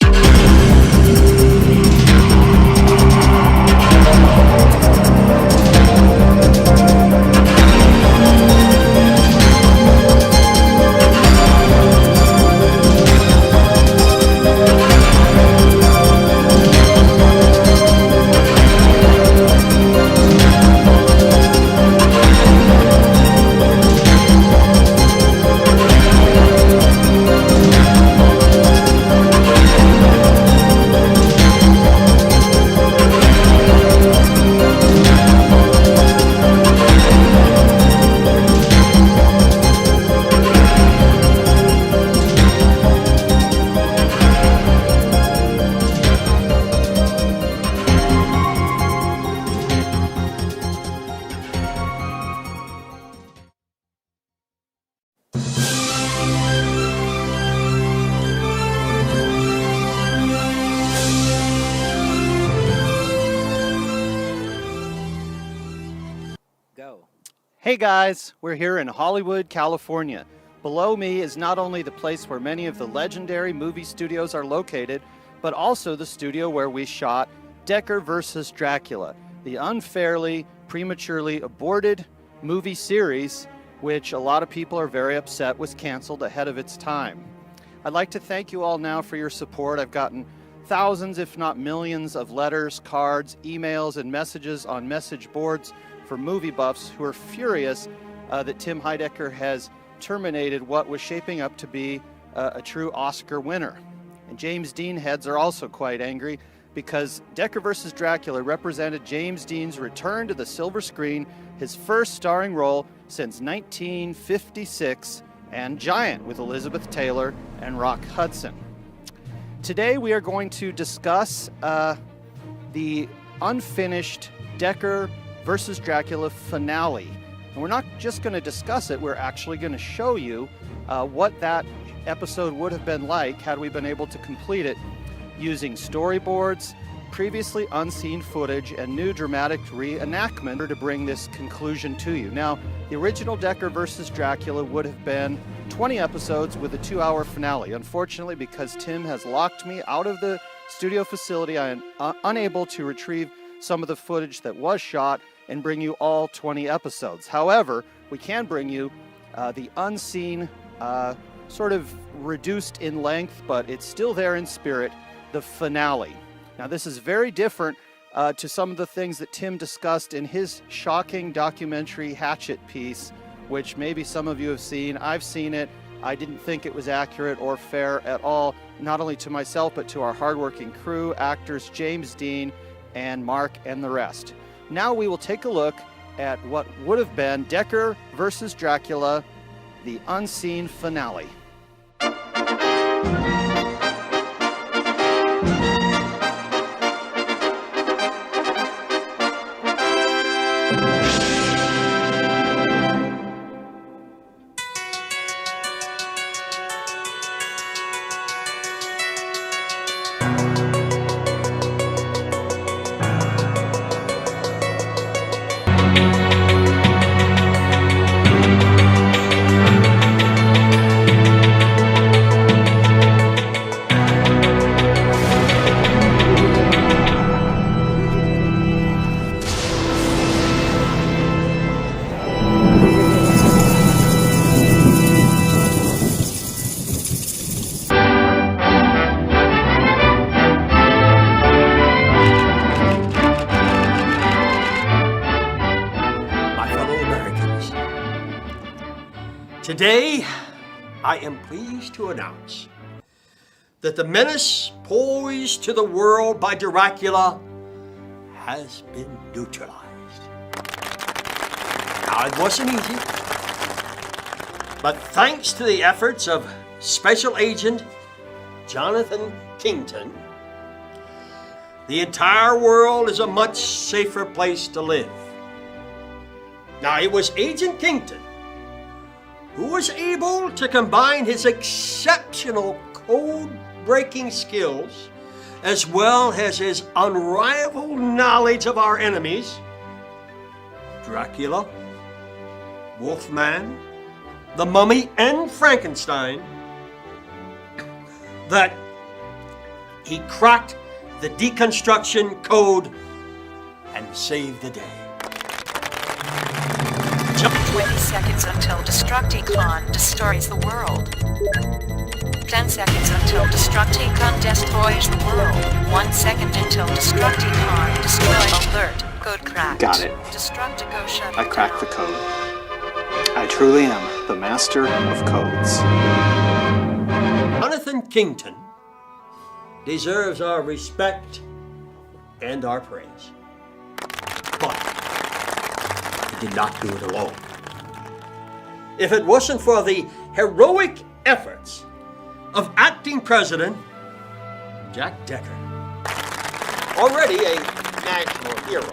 Hey guys, we're here in Hollywood, California. Below me is not only the place where many of the legendary movie studios are located, but also the studio where we shot Decker vs. Dracula, the unfairly, prematurely aborted movie series, which a lot of people are very upset was canceled ahead of its time. I'd like to thank you all now for your support. I've gotten thousands, if not millions, of letters, cards, emails, and messages on message boards for movie buffs who are furious that Tim Heidecker has terminated what was shaping up to be a true Oscar winner. And James Dean heads are also quite angry because Decker vs. Dracula represented James Dean's return to the silver screen, his first starring role since 1956, and Giant with Elizabeth Taylor and Rock Hudson. Today we are going to discuss the unfinished Decker vs. Dracula finale. And we're not just going to discuss it, we're actually going to show you what that episode would have been like had we been able to complete it using storyboards, previously unseen footage, and new dramatic reenactment to bring this conclusion to you. Now, the original Decker vs. Dracula would have been 20 episodes with a 2-hour finale. Unfortunately, because Tim has locked me out of the studio facility, I am unable to retrieve some of the footage that was shot and bring you all 20 episodes. However, we can bring you the unseen, sort of reduced in length, but it's still there in spirit, the finale. Now, this is very different to some of the things that Tim discussed in his shocking documentary Hatchet piece, which maybe some of you have seen. I've seen it. I didn't think it was accurate or fair at all, not only to myself, but to our hardworking crew, actors James Dean and Mark and the rest. Now we will take a look at what would have been Decker vs. Dracula, the unseen finale. Today, I am pleased to announce that the menace posed to the world by Dracula has been neutralized. Now, it wasn't easy, but thanks to the efforts of Special Agent Jonathan Kington, the entire world is a much safer place to live. Now, it was Agent Kington who was able to combine his exceptional code-breaking skills as well as his unrivaled knowledge of our enemies, Dracula, Wolfman, the Mummy, and Frankenstein, that he cracked the deconstruction code and saved the day. 20 seconds until Destructicon destroys the world. 10 seconds until Destructicon destroys the world. 1 second until Destructicon destroys. Alert. Code cracked. Got it. Destructico shut I cracked the code. I truly am the master of codes. Jonathan Kington deserves our respect and our praise. But he did not do it alone. If it wasn't for the heroic efforts of Acting President Jack Decker, already a national hero,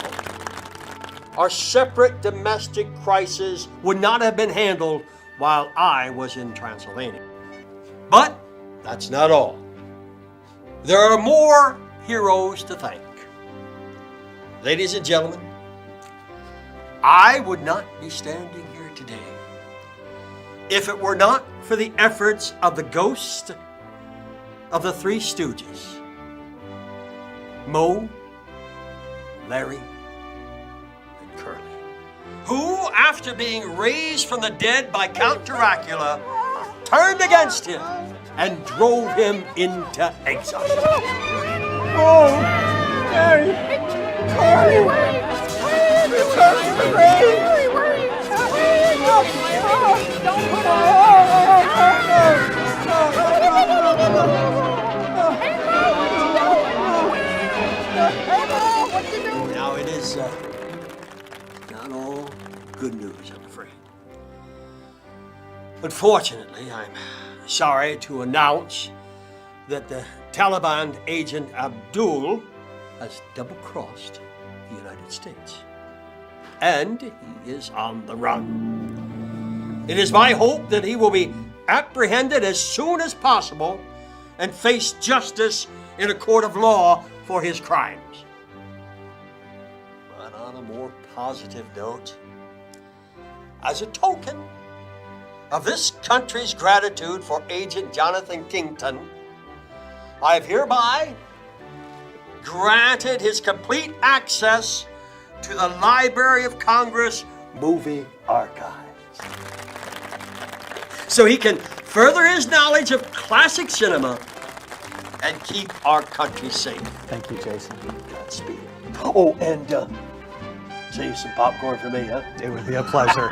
our separate domestic crisis would not have been handled while I was in Transylvania. But that's not all. There are more heroes to thank. Ladies and gentlemen, I would not be standing here today if it were not for the efforts of the ghost of the Three Stooges, Moe, Larry, and Curly, who, after being raised from the dead by Count Dracula, turned against him and drove him into exile. Oh, Larry! Curly! Now it is not all good news, I'm afraid. Unfortunately, I'm sorry to announce that the Taliban agent Abdul has double-crossed the United States. And he is on the run. It is my hope that he will be apprehended as soon as possible and face justice in a court of law for his crimes. But on a more positive note, as a token of this country's gratitude for Agent Jonathan Kington, I have hereby granted his complete access to the Library of Congress movie archives, so he can further his knowledge of classic cinema and keep our country safe. Thank you, Jason. Godspeed. Oh, and save some popcorn for me, huh? It would be a pleasure.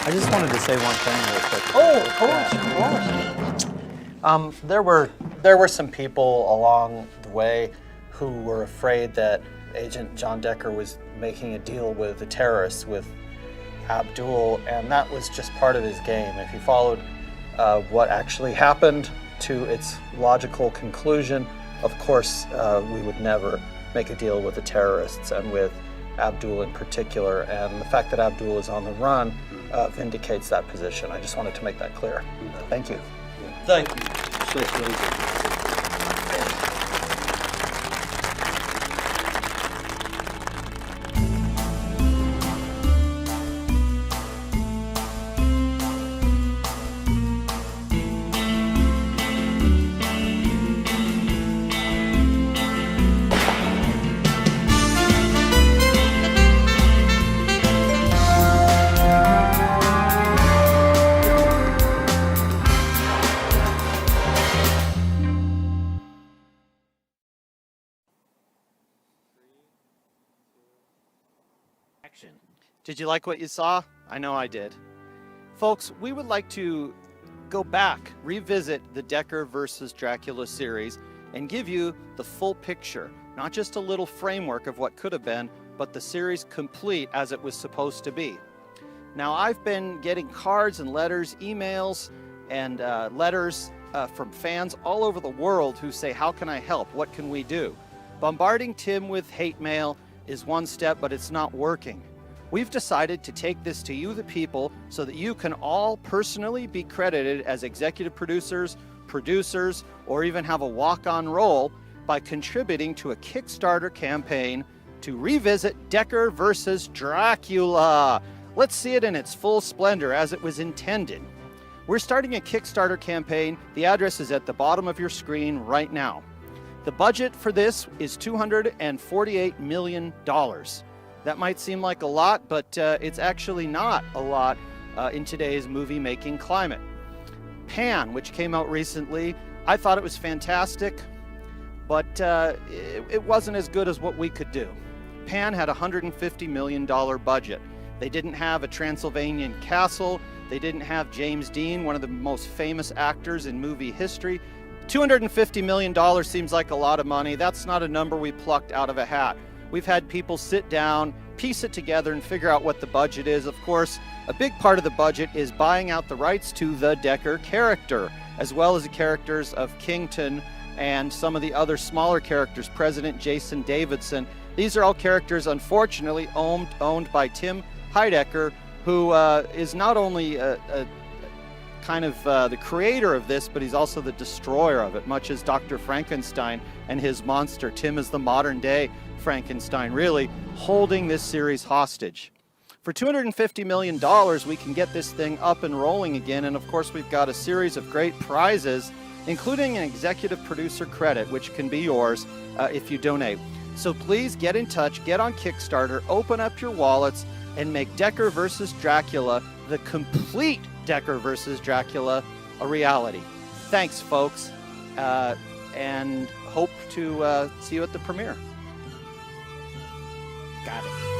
I just wanted to say one thing real quick. Oh, of course. There were some people along the way who were afraid that Agent John Decker was making a deal with the terrorists, with Abdul, and that was just part of his game. If you followed what actually happened to its logical conclusion, of course, we would never make a deal with the terrorists and with Abdul in particular. And the fact that Abdul is on the run vindicates that position. I just wanted to make that clear. Thank you. Thank you, Special Agent. Did you like what you saw? I know I did. Folks, we would like to go back, revisit the Decker versus Dracula series, and give you the full picture, not just a little framework of what could have been, but the series complete as it was supposed to be. Now, I've been getting cards and letters, emails, and letters from fans all over the world who say, how can I help? What can we do? Bombarding Tim with hate mail is one step, but it's not working. We've decided to take this to you, the people, so that you can all personally be credited as executive producers, or even have a walk-on role by contributing to a Kickstarter campaign to revisit Decker versus Dracula. Let's see it in its full splendor as it was intended. We're starting a Kickstarter campaign. The address is at the bottom of your screen right now. The budget for this is $248 million. That might seem like a lot, but it's actually not a lot in today's movie-making climate. Pan, which came out recently, I thought it was fantastic, but it wasn't as good as what we could do. Pan had a $150 million budget. They didn't have a Transylvanian castle. They didn't have James Dean, one of the most famous actors in movie history. $250 million seems like a lot of money. That's not a number we plucked out of a hat. We've had people sit down, piece it together, and figure out what the budget is. Of course, a big part of the budget is buying out the rights to the Decker character, as well as the characters of Kington and some of the other smaller characters, President Jason Davidson. These are all characters, unfortunately, owned by Tim Heidecker, who is not only kind of the creator of this, but he's also the destroyer of it, much as Dr. Frankenstein and his monster. Tim is the modern day Frankenstein, really holding this series hostage. For $250 million, we can get this thing up and rolling again, and of course we've got a series of great prizes, including an executive producer credit, which can be yours if you donate. So please get in touch, get on Kickstarter, open up your wallets, and make Decker versus Dracula, the complete Decker versus Dracula, a reality. Thanks, folks, and hope to see you at the premiere. Got it.